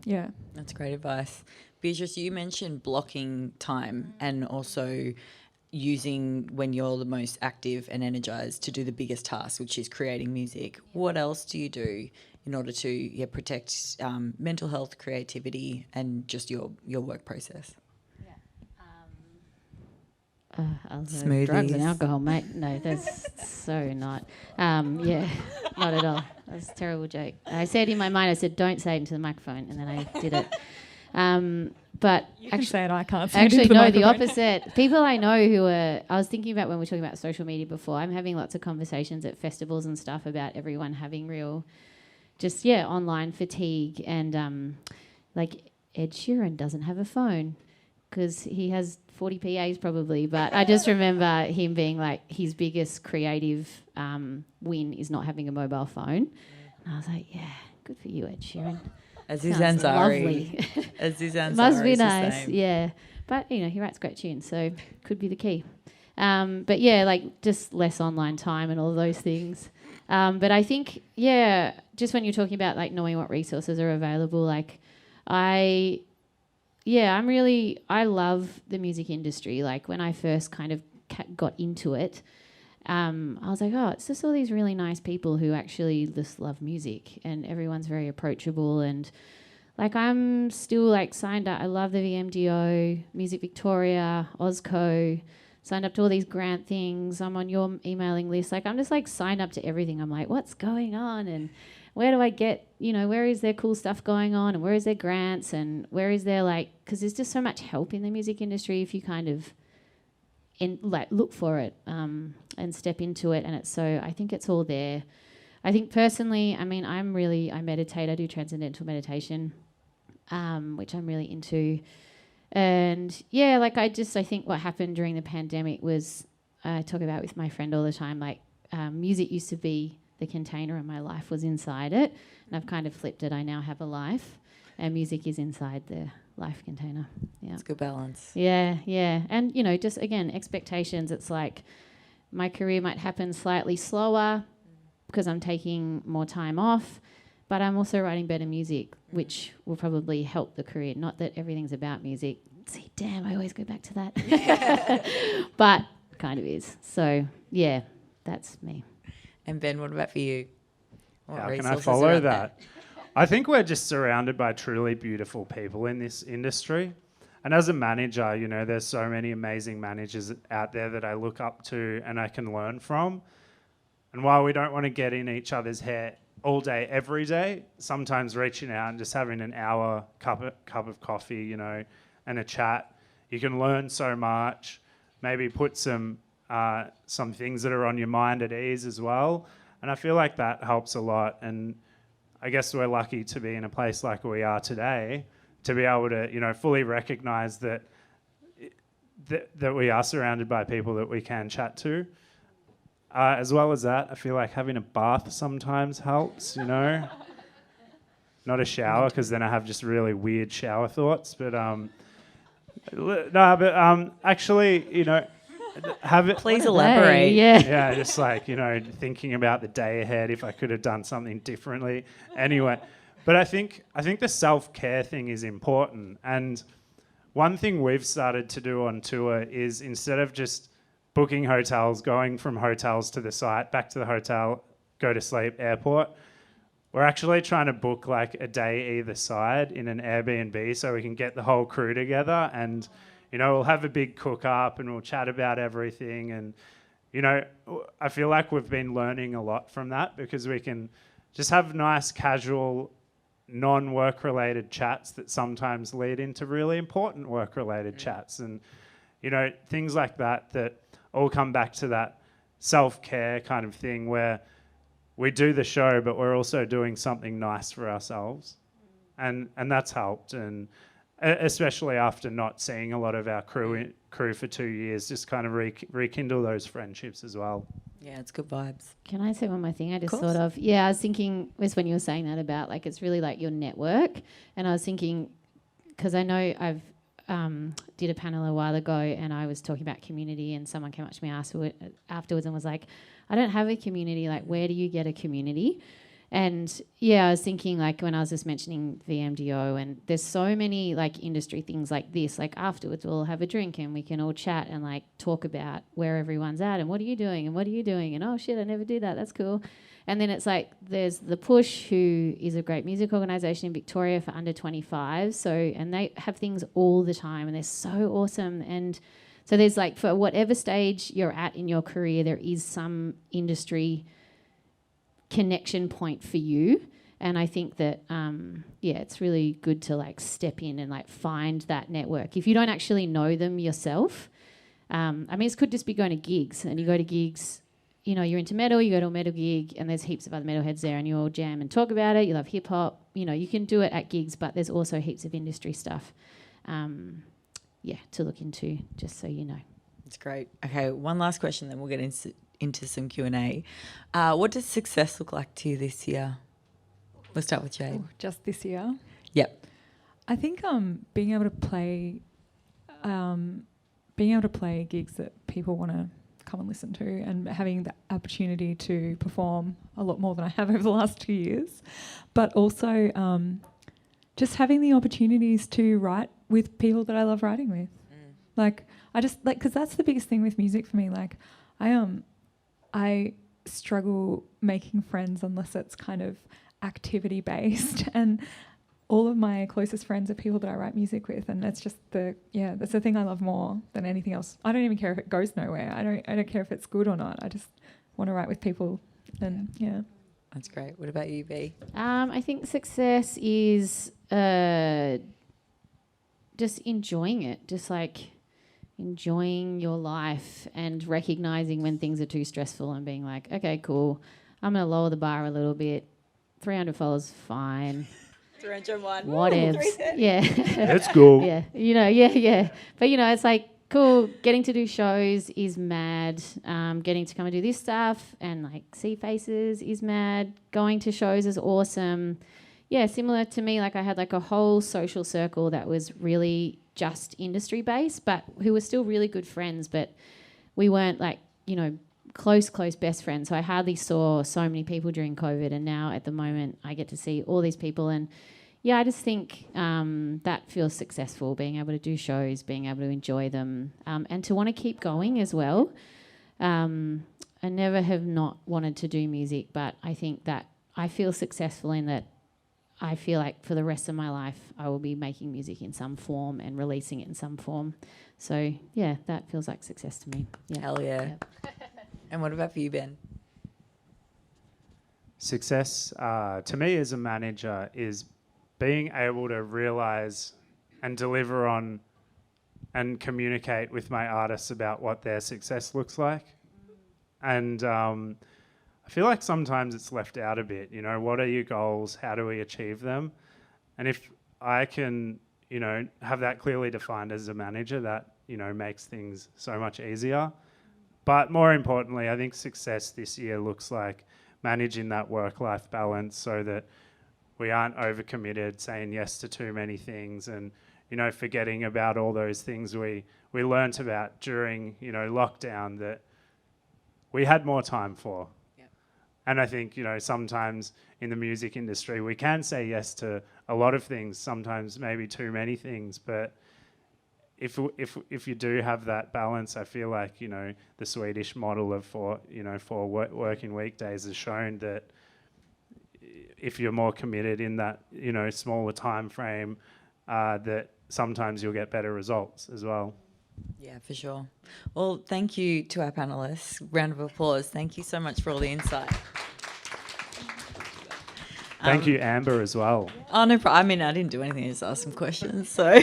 Yeah. That's great advice. Beatrice, you mentioned blocking time and also using when you're the most active and energized to do the biggest task, which is creating music. What else do you do in order to protect mental health, creativity, and just your work process? Smoothies. Drugs and alcohol, mate. No, that's so not. Not at all. That was a terrible joke. I said in my mind, I said, don't say it into the microphone, and then I did it. But you can say it, I can't say actually, it into no, the opposite. People I know who are, I was thinking about when we were talking about social media before, I'm having lots of conversations at festivals and stuff about everyone having real, online fatigue. And like Ed Sheeran doesn't have a phone because he has 40 PAs probably. But I just remember him being like, his biggest creative win is not having a mobile phone. And I was like, yeah, good for you, Ed Sheeran. As is Ancillary. Must be nice, yeah. But, he writes great tunes, so could be the key. But, just less online time and all those things. But I think, just when you're talking about, like, knowing what resources are available, like, I love the music industry. Like, when I first kind of got into it, I was like, it's just all these really nice people who actually just love music, and everyone's very approachable. And like, I'm still like signed up. I love the VMDO, Music Victoria, Ozco, signed up to all these grant things. I'm on your emailing list. Like, I'm just like signed up to everything. I'm like, what's going on? And where do I get, where is there cool stuff going on? And where is there grants? And where is there because there's just so much help in the music industry if you kind of look for it and step into it, and I think it's all there. I think personally, I mean, I meditate. I do transcendental meditation, which I'm really into. And I think what happened during the pandemic was, I talk about with my friend all the time, like music used to be the container and my life was inside it, and I've kind of flipped it. I now have a life and music is inside the life container. Yeah, it's good balance. Yeah. And, just again, expectations. It's like my career might happen slightly slower because I'm taking more time off, but I'm also writing better music, which will probably help the career. Not that everything's about music. See, damn, I always go back to that. But kind of is. So, that's me. And Ben, what about for you? How can I follow that? I think we're just surrounded by truly beautiful people in this industry. And as a manager, you know, there's so many amazing managers out there that I look up to and I can learn from. And while we don't want to get in each other's hair all day, every day, sometimes reaching out and just having an hour cup of coffee, you know, and a chat, you can learn so much, maybe put some things that are on your mind at ease as well. And I feel like that helps a lot. And I guess we're lucky to be in a place like we are today, to be able to, you know, fully recognise that we are surrounded by people that we can chat to. As well as that, I feel like having a bath sometimes helps, you know. Not a shower, because then I have just really weird shower thoughts. But actually, you know, have it. Please elaborate. Yeah, just like, you know, thinking about the day ahead, if I could have done something differently. Anyway, but I think the self-care thing is important. And one thing we've started to do on tour is, instead of just booking hotels, going from hotels to the site, back to the hotel, go to sleep, airport, we're actually trying to book like a day either side in an Airbnb so we can get the whole crew together, and, you know, we'll have a big cook up and we'll chat about everything. And, you know, I feel like we've been learning a lot from that, because we can just have nice, casual, non-work related chats that sometimes lead into really important work related chats, and, you know, things like that all come back to that self-care kind of thing, where we do the show, but we're also doing something nice for ourselves. And that's helped. And especially after not seeing a lot of our crew for 2 years, just kind of rekindle those friendships as well. Yeah, it's good vibes. Can I say one more thing? I just thought of, I was thinking, was when you were saying that about, like, it's really like your network. And I was thinking, because I know I've did a panel a while ago and I was talking about community, and someone came up to me afterwards and was like, I don't have a community. Like, where do you get a community? And I was thinking, like, when I was just mentioning VMDO, and there's so many like industry things like this, like afterwards we'll have a drink and we can all chat and like talk about where everyone's at and what are you doing and what are you doing, and oh shit, I never do that, that's cool. And then it's like there's The Push, who is a great music organisation in Victoria for under 25. So, and they have things all the time and they're so awesome. And so there's like, for whatever stage you're at in your career, there is some industry connection point for you. And I think that, it's really good to like step in and like find that network. If you don't actually know them yourself, I mean, it could just be going to gigs, and you go to gigs, you know, you're into metal, you go to a metal gig and there's heaps of other metalheads there and you all jam and talk about it. You love hip hop, you know, you can do it at gigs, but there's also heaps of industry stuff, to look into, just so you know. It's great. Okay, one last question, then we'll get into some Q&A. What does success look like to you this year? We'll start with Jade. Just this year? Yep. I think being able to play gigs that people want to come and listen to, and having the opportunity to perform a lot more than I have over the last 2 years, but also just having the opportunities to write with people that I love writing with. Like, I just, like, because that's the biggest thing with music for me. Like, I struggle making friends unless it's kind of activity based, and all of my closest friends are people that I write music with, and that's just that's the thing I love more than anything else. I don't even care if it goes nowhere. I don't care if it's good or not. I just want to write with people, and That's great. What about you, B? I think success is just enjoying it, just like enjoying your life and recognising when things are too stressful and being like, okay, cool, I'm going to lower the bar a little bit. 300 followers, fine. 301. Whatever. Yeah. Let's go. Yeah. You know, yeah. But, you know, it's like, cool, getting to do shows is mad. Getting to come and do this stuff and, like, see faces is mad. Going to shows is awesome. Yeah, similar to me, like, I had, like, a whole social circle that was really just industry-based, but who were still really good friends, but we weren't, like, you know, close best friends. So I hardly saw so many people during COVID, and now at the moment I get to see all these people, and I just think that feels successful, being able to do shows, being able to enjoy them, and to want to keep going as well. I never have not wanted to do music, but I think that I feel successful in that I feel like for the rest of my life, I will be making music in some form and releasing it in some form. So, yeah, that feels like success to me. Yeah. Hell yeah. And what about for you, Ben? Success to me as a manager is being able to realise and deliver on and communicate with my artists about what their success looks like. And I feel like sometimes it's left out a bit, you know, what are your goals? How do we achieve them? And if I can, you know, have that clearly defined as a manager, that, you know, makes things so much easier. But more importantly, I think success this year looks like managing that work-life balance so that we aren't overcommitted, saying yes to too many things and, you know, forgetting about all those things we learnt about during, you know, lockdown that we had more time for. And I think, you know, sometimes in the music industry, we can say yes to a lot of things, sometimes maybe too many things. But if you do have that balance, I feel like, you know, the Swedish model of four working weekdays has shown that if you're more committed in that, you know, smaller time frame, that sometimes you'll get better results as well. Yeah, for sure. Well, thank you to our panellists. Round of applause. Thank you so much for all the insight. Thank you, Amber, as well. Oh, no problem. I mean, I didn't do anything. I just asked some questions, so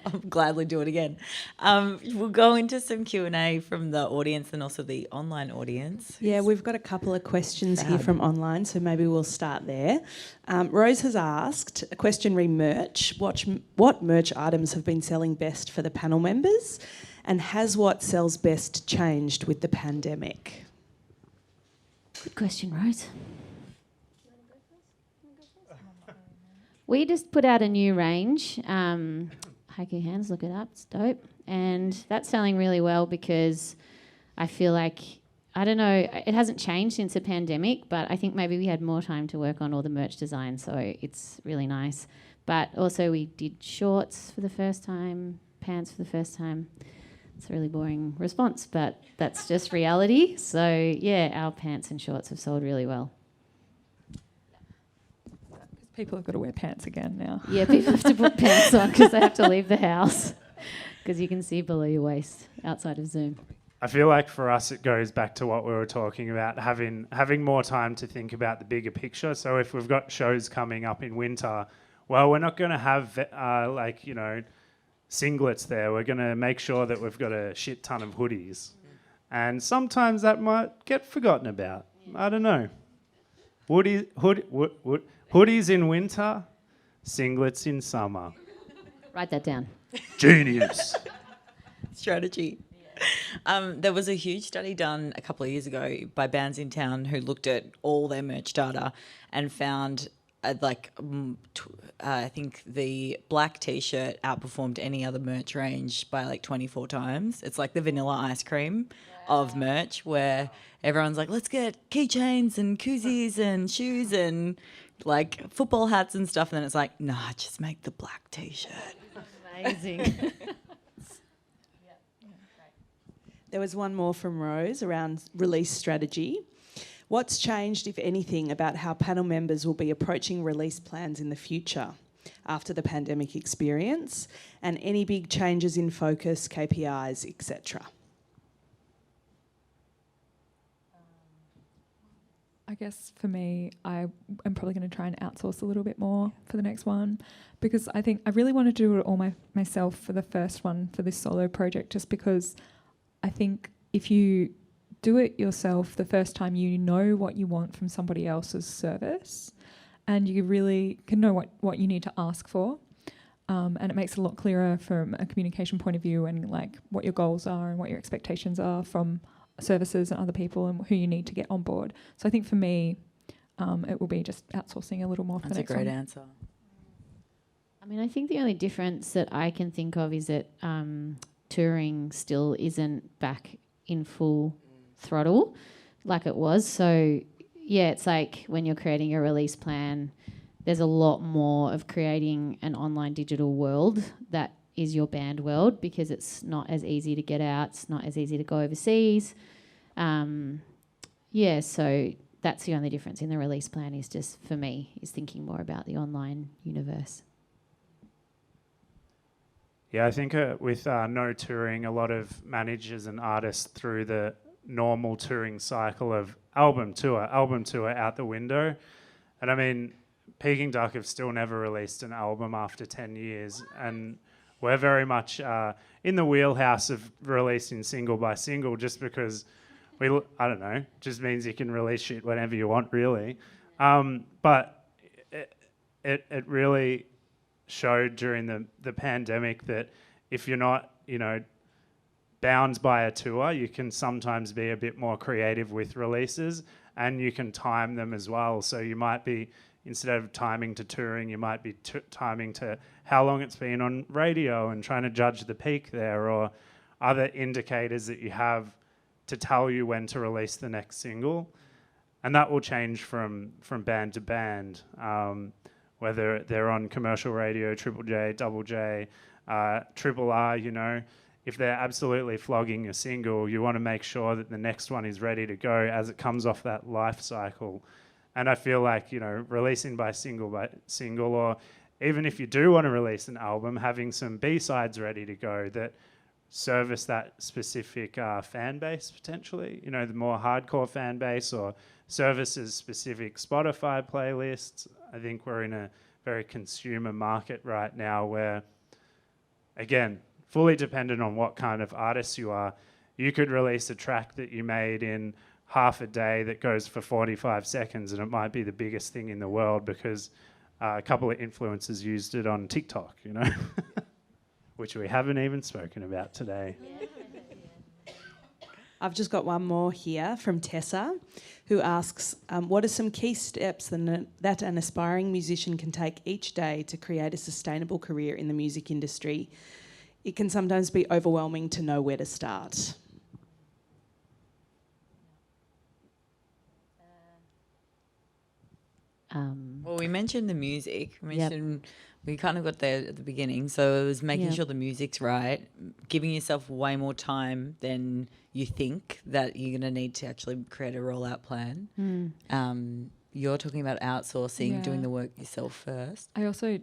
I'll gladly do it again. We'll go into some Q&A from the audience and also the online audience. Yeah, we've got a couple of questions here from online, so maybe we'll start there. Rose has asked, a question re merch, what merch items have been selling best for the panel members, and has what sells best changed with the pandemic? Good question, Rose. We just put out a new range. Haiku Hands, look it up, it's dope. And that's selling really well because I feel like, I don't know, it hasn't changed since the pandemic, but I think maybe we had more time to work on all the merch design, so it's really nice. But also we did shorts for the first time, pants for the first time. It's a really boring response, but that's just reality. So yeah, our pants and shorts have sold really well. People have got to wear pants again now. Yeah, people have to put pants on because they have to leave the house because you can see below your waist outside of Zoom. I feel like for us it goes back to what we were talking about, having more time to think about the bigger picture. So if we've got shows coming up in winter, well, we're not going to have singlets there. We're going to make sure that we've got a shit ton of hoodies. And sometimes that might get forgotten about. I don't know. Hoodies in winter, singlets in summer. Write that down. Genius. Strategy. There was a huge study done a couple of years ago by bands in town who looked at all their merch data and found I think the black T-shirt outperformed any other merch range by like 24 times. It's like the vanilla ice cream of merch where everyone's like, let's get keychains and koozies and shoes and like football hats and stuff. And then it's like, nah, just make the black T-shirt. Amazing. There was one more from Rose around release strategy. What's changed, if anything, about how panel members will be approaching release plans in the future after the pandemic experience, and any big changes in focus, KPIs, etc.? I guess for me, I am probably going to try and outsource a little bit more for the next one, because I think I really want to do it all myself for the first one, for this solo project, just because I think if you do it yourself the first time, you know what you want from somebody else's service and you really can know what you need to ask for. And it makes it a lot clearer from a communication point of view and like what your goals are and what your expectations are from services and other people and who you need to get on board. So I think for me, it will be just outsourcing a little more for the next one. That's a great answer. I mean, I think the only difference that I can think of is that touring still isn't back in full throttle like it was. So yeah, it's like when you're creating your release plan, there's a lot more of creating an online digital world that is your band world, because it's not as easy to get out, it's not as easy to go overseas. So that's the only difference in the release plan, is just, for me, is thinking more about the online universe. Yeah, I think with no touring, a lot of managers and artists threw the normal touring cycle of album tour out the window. And I mean, Peking Duck have still never released an album after 10 years. And we're very much in the wheelhouse of releasing single by single, just because I don't know, just means you can release shit whenever you want, really. But it really showed during the pandemic that if you're not, bound by a tour, you can sometimes be a bit more creative with releases, and you can time them as well. So you might be, instead of timing to touring, you might be timing to how long it's been on radio and trying to judge the peak there, or other indicators that you have to tell you when to release the next single. And that will change from band to band, whether they're on commercial radio, Triple J, Double J, Triple R, if they're absolutely flogging a single, you want to make sure that the next one is ready to go as it comes off that life cycle. And I feel like, releasing by single, or even if you do want to release an album, having some B-sides ready to go that service that specific fan base, potentially, the more hardcore fan base, or services specific Spotify playlists. I think we're in a very consumer market right now where, again, fully dependent on what kind of artist you are, you could release a track that you made in half a day that goes for 45 seconds, and it might be the biggest thing in the world because a couple of influencers used it on TikTok, which we haven't even spoken about today. I've just got one more here from Tessa, who asks, what are some key steps that an aspiring musician can take each day to create a sustainable career in the music industry? It can sometimes be overwhelming to know where to start. Well, we mentioned the music. We kind of got there at the beginning. So it was making sure the music's right, giving yourself way more time than you think that you're going to need to actually create a rollout plan. You're talking about outsourcing, doing the work yourself first. I also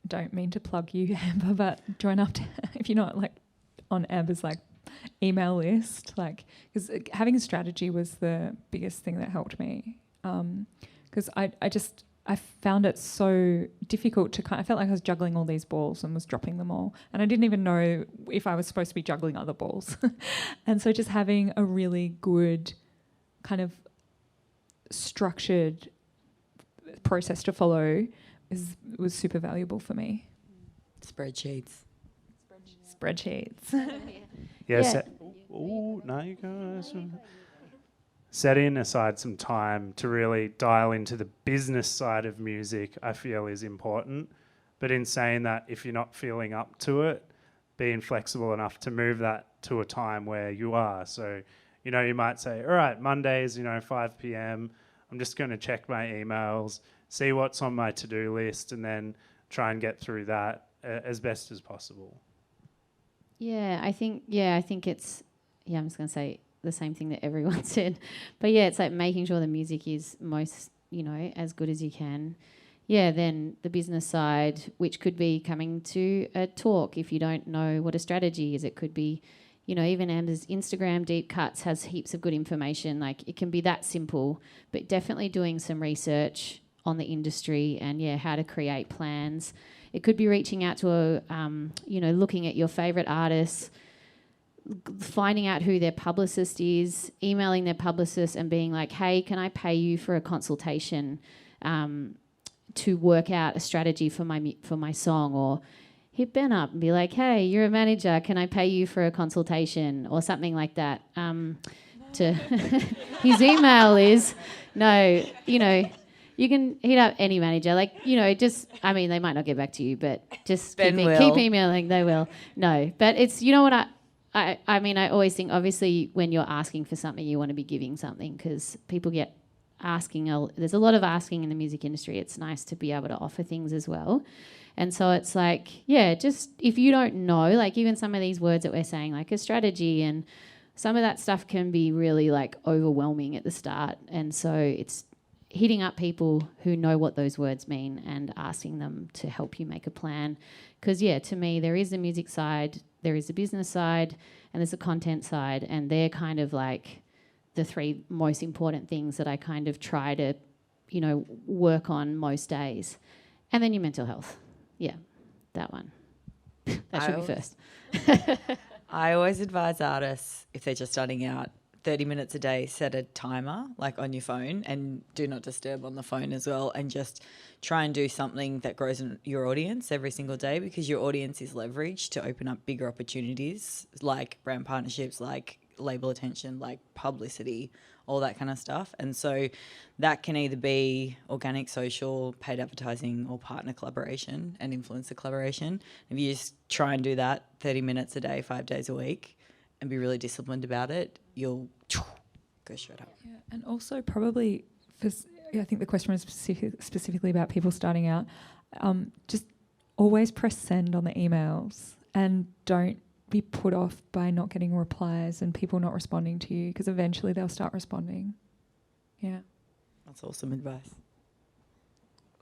don't mean to plug you, Amber, but join up to, if you're not on Amber's email list, because having a strategy was the biggest thing that helped me. Because I found it so difficult to I felt like I was juggling all these balls and was dropping them all. And I didn't even know if I was supposed to be juggling other balls. And so just having a really good kind of structured process to follow was super valuable for me. Spreadsheets. Yes. No, you guys. Setting aside some time to really dial into the business side of music, I feel, is important. But in saying that, if you're not feeling up to it, being flexible enough to move that to a time where you are. So, you might say, all right, Mondays, 5 p.m., I'm just going to check my emails, see what's on my to-do list, and then try and get through that as best as possible. I think it's, I'm just going to say the same thing that everyone said. But it's making sure the music is most, as good as you can. Then the business side, which could be coming to a talk if you don't know what a strategy is. It could be, even Amber's Instagram Deep Cuts has heaps of good information. It can be that simple, but definitely doing some research on the industry and, how to create plans. It could be reaching out to looking at your favourite artists, finding out who their publicist is, emailing their publicist and being like, hey, can I pay you for a consultation to work out a strategy for my song? Or hit Ben up and be like, hey, you're a manager, can I pay you for a consultation? Or something like that. His email is, you can hit up any manager. They might not get back to you, but just keep emailing, they will. No, but it's, what I always think, obviously, when you're asking for something, you want to be giving something, because people get asking. There's a lot of asking in the music industry. It's nice to be able to offer things as well. And so it's just if you don't know, even some of these words that we're saying, a strategy, and some of that stuff can be really overwhelming at the start. And so it's hitting up people who know what those words mean and asking them to help you make a plan. Because, to me, there is the music side, there is the business side, and there's the content side, and they're kind of like the three most important things that I kind of try to, work on most days. And then your mental health. Yeah, that one. That should be first. I always advise artists, if they're just starting out, 30 minutes a day, set a timer like on your phone, and do not disturb on the phone as well, and just try and do something that grows in your audience every single day, because your audience is leveraged to open up bigger opportunities like brand partnerships, like label attention, like publicity, all that kind of stuff. And so that can either be organic, social, paid advertising, or partner collaboration and influencer collaboration. If you just try and do that 30 minutes a day, 5 days a week, and be really disciplined about it, you'll go straight up. Yeah, and also probably, I think the question was specifically about people starting out, just always press send on the emails and don't be put off by not getting replies and people not responding to you, because eventually they'll start responding. Yeah. That's awesome advice.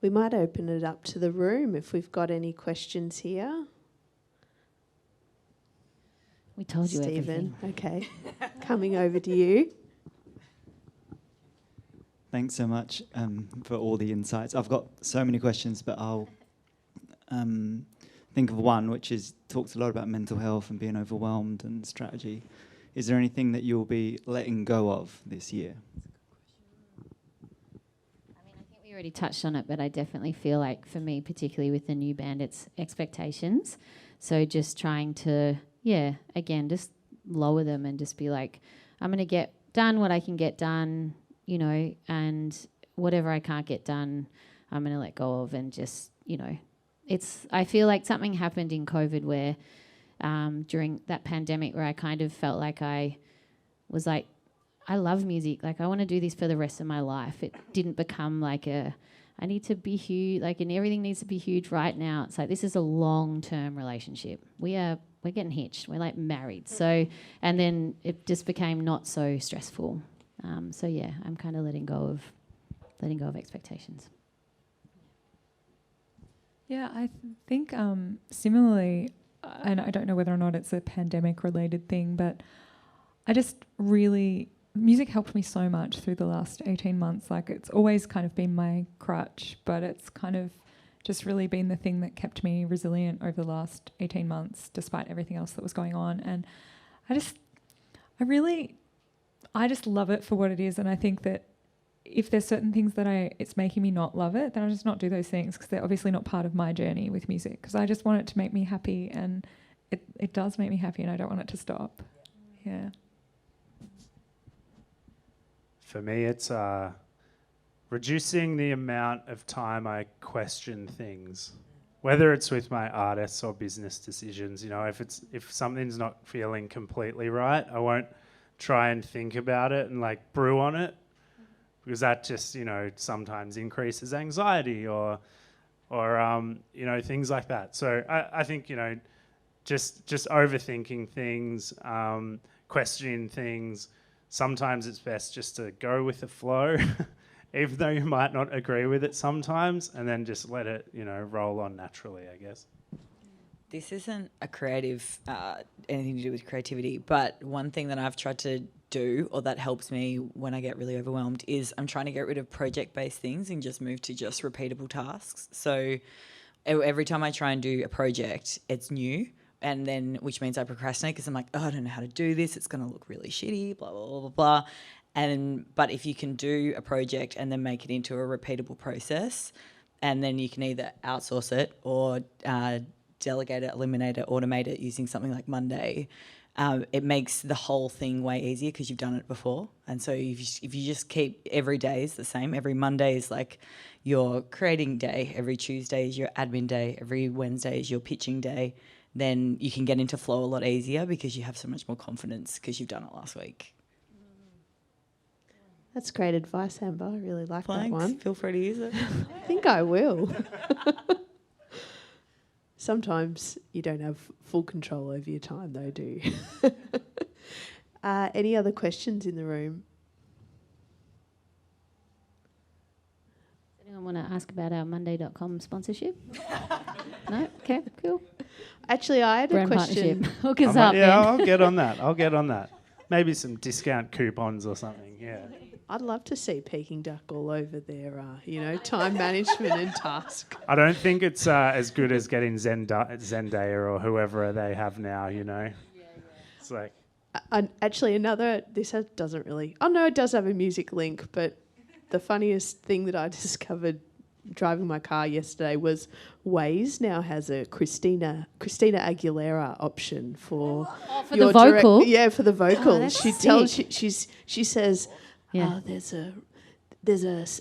We might open it up to the room if we've got any questions here. We told you Stephen, everything. okay. Coming over to you. Thanks so much for all the insights. I've got so many questions, but I'll think of one, which talks a lot about mental health and being overwhelmed and strategy. Is there anything that you'll be letting go of this year? I think we already touched on it, but I definitely feel like, for me, particularly with the new band, it's expectations. So just trying to, again, just lower them and just be like, I'm going to get done what I can get done, and whatever I can't get done, I'm going to let go of, and just, I feel like something happened in COVID where during that pandemic, where I kind of felt like I was like, I love music. Like, I want to do this for the rest of my life. It didn't become like I need to be huge, and everything needs to be huge right now. It's like, this is a long-term relationship. We're getting hitched. We're like married. So, and then it just became not so stressful. I'm kind of letting go of expectations. Yeah, I think similarly, and I don't know whether or not it's a pandemic-related thing, but I just really, music helped me so much through the last 18 months. Like, it's always kind of been my crutch, but it's kind of just really been the thing that kept me resilient over the last 18 months, despite everything else that was going on. And I just love it for what it is. And I think that if there's certain things that it's making me not love it, then I'll just not do those things, because they're obviously not part of my journey with music, because I just want it to make me happy, and it does make me happy, and I don't want it to stop. Yeah. For me, it's reducing the amount of time I question things, whether it's with my artists or business decisions. If something's not feeling completely right, I won't try and think about it and brew on it, because that just sometimes increases anxiety or things like that. So I think just overthinking things, questioning things. Sometimes it's best just to go with the flow, even though you might not agree with it sometimes, and then just let it, roll on naturally, I guess. This isn't a creative, anything to do with creativity, but one thing that I've tried to do, or that helps me when I get really overwhelmed, is I'm trying to get rid of project-based things and just move to just repeatable tasks. So every time I try and do a project, it's new. And then, which means I procrastinate, because I'm like, I don't know how to do this. It's going to look really shitty, blah, blah, blah, blah, blah. But if you can do a project and then make it into a repeatable process, and then you can either outsource it or delegate it, eliminate it, automate it using something like Monday, it makes the whole thing way easier, because you've done it before. And so if you just keep every day is the same, every Monday is like your creating day, every Tuesday is your admin day, every Wednesday is your pitching day, then you can get into flow a lot easier, because you have so much more confidence because you've done it last week. That's great advice, Amber. I really like Thanks. that one. Feel free to use it. I think I will. Sometimes you don't have full control over your time, though, do you? Any other questions in the room? Anyone want to ask about our Monday.com sponsorship? No? Okay, cool. Actually, I had Brand a question. partnership. Hook us up, man. I'll get on that. Maybe some discount coupons or something, yeah. I'd love to see Peking Duck all over their, time management and task. I don't think it's as good as getting Zendaya or whoever they have now, you know. It's like... Actually, doesn't really... Oh, no, it does have a music link, but the funniest thing that I discovered driving my car yesterday was Waze now has a Christina Aguilera option for the vocal. For the vocal. Oh, that's she sick. tells she says, Yeah. there's a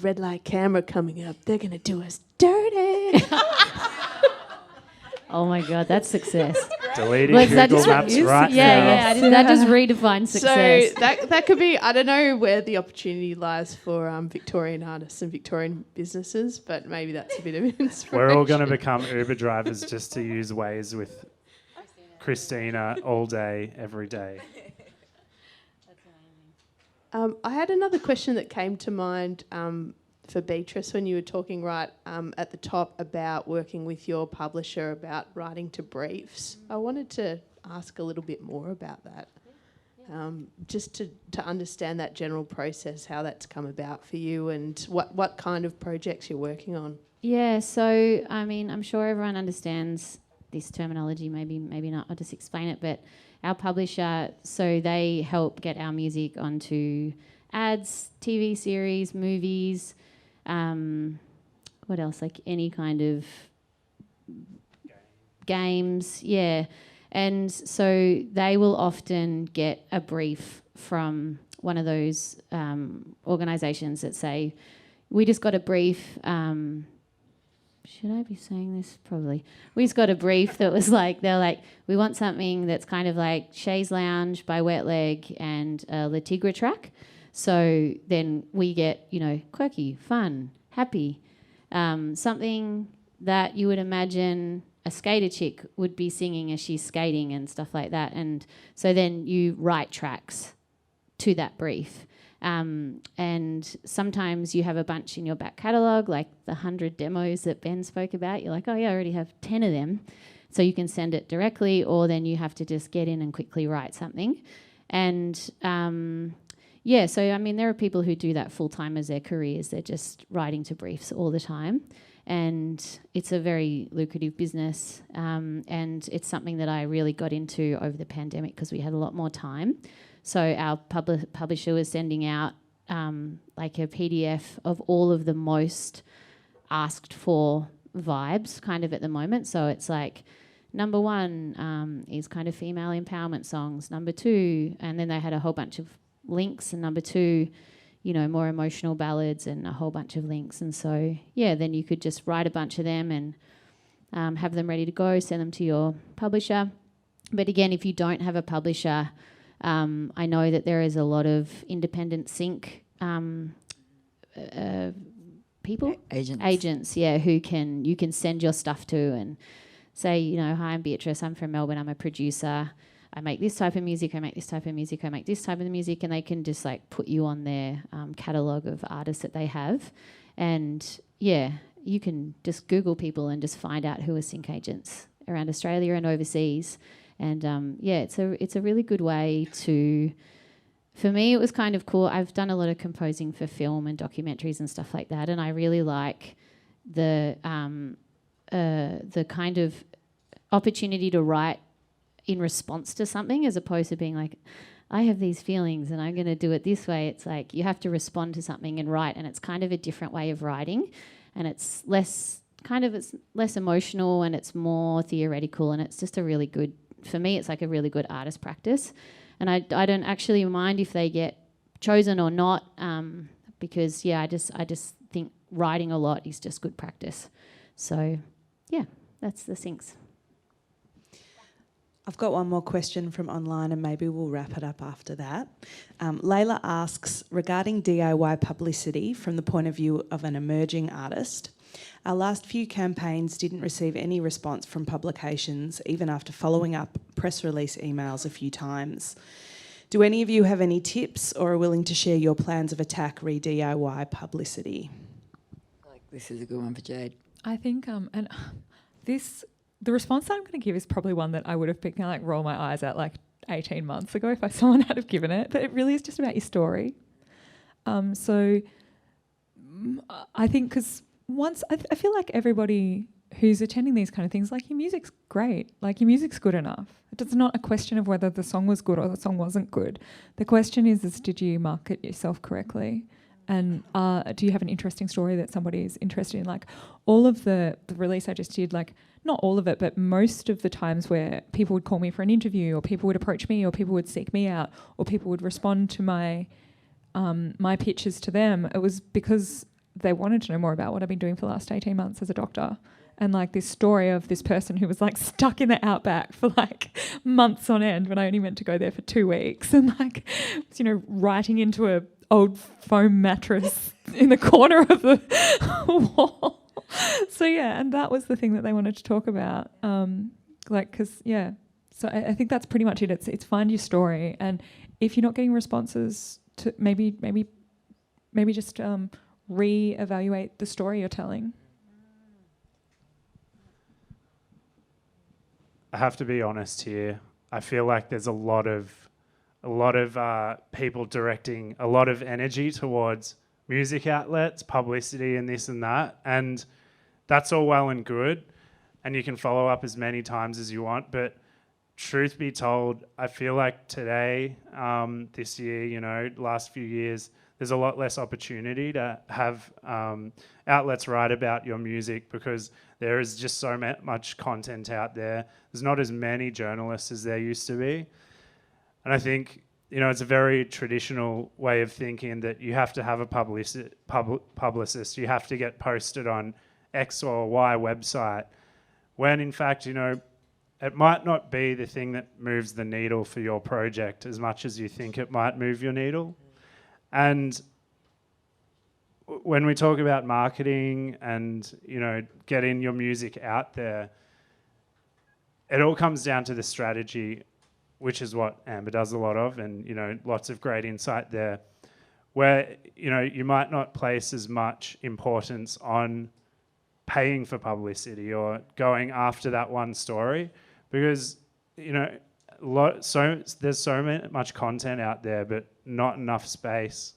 red light camera coming up. They're gonna do us dirty. Oh my God, that's success. Deleting Like, that Google just- Maps right now. Yeah, that just redefined success. So that could be, I don't know where the opportunity lies for Victorian artists and Victorian businesses, but maybe that's a bit of inspiration. We're all going to become Uber drivers just to use Waze with Christina all day, every day. I had another question that came to mind for Beatrice when you were talking at the top about working with your publisher about writing to briefs. I wanted to ask a little bit more about that, just to understand that general process, how that's come about for you and what kind of projects you're working on. Yeah, so, I mean, I'm sure everyone understands this terminology, maybe not, I'll just explain it, but our publisher, so they help get our music onto ads, TV series, movies, what else, like any kind of games, yeah. And so they will often get a brief from one of those organisations that say, we just got a brief, should I be saying this? Probably. We just got a brief that was like, they're like, we want something that's kind of like Chaise Lounge by Wet Leg and a La Tigre track. So then we get, quirky, fun, happy, something that you would imagine a skater chick would be singing as she's skating and stuff like that. And so then you write tracks to that brief. And sometimes you have a bunch in your back catalogue, like the 100 demos that Ben spoke about. You're like, oh yeah, I already have 10 of them. So you can send it directly, or then you have to just get in and quickly write something. And so I mean, there are people who do that full time as their careers. They're just writing to briefs all the time. And it's a very lucrative business. And it's something that I really got into over the pandemic because we had a lot more time. So our publisher was sending out like a PDF of all of the most asked for vibes kind of at the moment. So it's like number 1 is kind of female empowerment songs. Number 2, and then they had a whole bunch of links. And number 2, more emotional ballads and a whole bunch of links. And so, yeah, then you could just write a bunch of them and have them ready to go, send them to your publisher. But again, if you don't have a publisher, I know that there is a lot of independent sync people, agents, yeah, who you can send your stuff to and say, hi, I'm Beatrice, I'm from Melbourne, I'm a producer, I make this type of music, I make this type of music, I make this type of music, and they can just like put you on their catalogue of artists that they have, and yeah, you can just Google people and just find out who are sync agents around Australia and overseas. And it's a really good way to, for me, it was kind of cool. I've done a lot of composing for film and documentaries and stuff like that, and I really like the kind of opportunity to write in response to something, as opposed to being like, I have these feelings and I'm going to do it this way. It's like you have to respond to something and write, and it's kind of a different way of writing, and it's less emotional and it's more theoretical, and it's just a really good. For me, it's like a really good artist practice, and I don't actually mind if they get chosen or not, because I just think writing a lot is just good practice. So yeah, that's the syncs. I've got one more question from online, and maybe we'll wrap it up after that. Layla asks, regarding DIY publicity from the point of view of an emerging artist, our last few campaigns didn't receive any response from publications, even after following up press release emails a few times. Do any of you have any tips or are willing to share your plans of attack re DIY publicity? This is a good one for Jade. I think, the response that I'm going to give is probably one that I would have picked and roll my eyes at 18 months ago if someone had have given it. But it really is just about your story. I think because once I feel like everybody who's attending these kind of things, your music's great, your music's good enough. It's not a question of whether the song was good or the song wasn't good. The question is did you market yourself correctly? And do you have an interesting story that somebody is interested in? All of the release I just did, not all of it, but most of the times where people would call me for an interview, or people would approach me, or people would seek me out, or people would respond to my my pitches to them, it was because they wanted to know more about what I've been doing for the last 18 months as a doctor. And this story of this person who was stuck in the outback for months on end when I only meant to go there for 2 weeks, and writing into a old foam mattress in the corner of the wall. So yeah, and that was the thing that they wanted to talk about. So I think that's pretty much it. It's find your story, and if you're not getting responses, to maybe just re-evaluate the story you're telling. I have to be honest here. I feel like there's a lot of people directing a lot of energy towards music outlets, publicity, and this and that, and that's all well and good, and you can follow up as many times as you want. But truth be told, I feel like today, this year, last few years, there's a lot less opportunity to have outlets write about your music because there is just so much content out there. There's not as many journalists as there used to be. And I think, it's a very traditional way of thinking that you have to have a publicist. You have to get posted on X or Y website. When in fact, it might not be the thing that moves the needle for your project as much as you think it might move your needle. And when we talk about marketing and, getting your music out there, it all comes down to the strategy, which is what Amber does a lot of, and, lots of great insight there, where, you might not place as much importance on paying for publicity or going after that one story because, there's so much content out there, but not enough space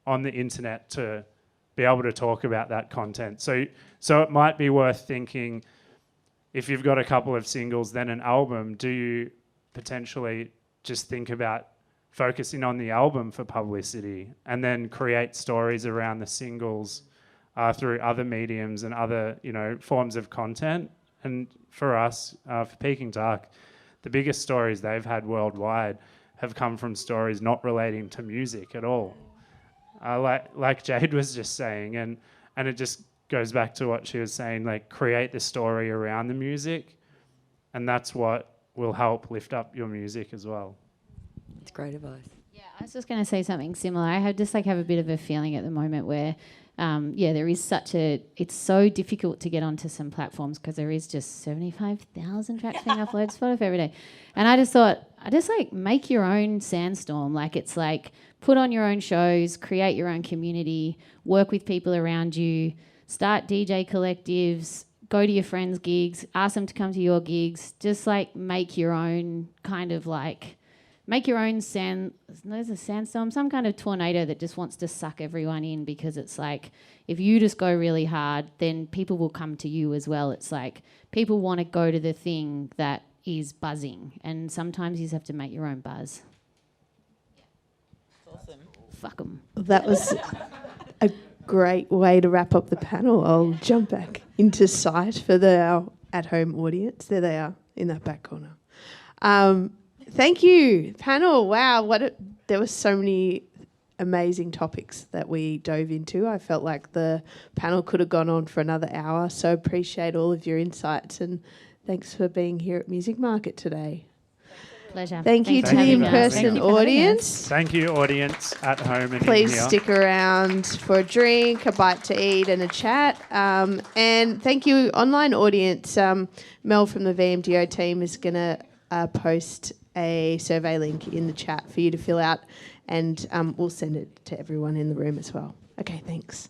on the internet to be able to talk about that content. So it might be worth thinking, if you've got a couple of singles, then an album, do you potentially just think about focusing on the album for publicity and then create stories around the singles through other mediums and other, forms of content? And for us, for Peking Dark, the biggest stories they've had worldwide have come from stories not relating to music at all. Like Jade was just saying, and it just goes back to what she was saying, create the story around the music, and that's what will help lift up your music as well. It's great advice. Yeah, I was just going to say something similar. I have a bit of a feeling at the moment where, there is it's so difficult to get onto some platforms because there is just 75,000 tracks being uploaded to Spotify every day. And I just thought, make your own sandstorm. Put on your own shows, create your own community, work with people around you, start DJ collectives, go to your friends' gigs, ask them to come to your gigs. Just make your own kind of make your own there's a sandstorm, some kind of tornado that just wants to suck everyone in, because it's if you just go really hard, then people will come to you as well. It's people want to go to the thing that is buzzing, and sometimes you just have to make your own buzz. Awesome. Fuck them. That was a great way to wrap up the panel. I'll jump back into sight for our at-home audience. There they are in that back corner. Thank you, panel. Wow, there were so many amazing topics that we dove into. I felt like the panel could have gone on for another hour, so appreciate all of your insights, and thanks for being here at Music Market today. Pleasure. Thank you to the in-person audience. Thank you, audience at home and Please in here. stick around for a drink, a bite to eat, and a chat. And thank you, online audience. Mel from the VMDO team is going to post a survey link in the chat for you to fill out, and we'll send it to everyone in the room as well. Okay, thanks.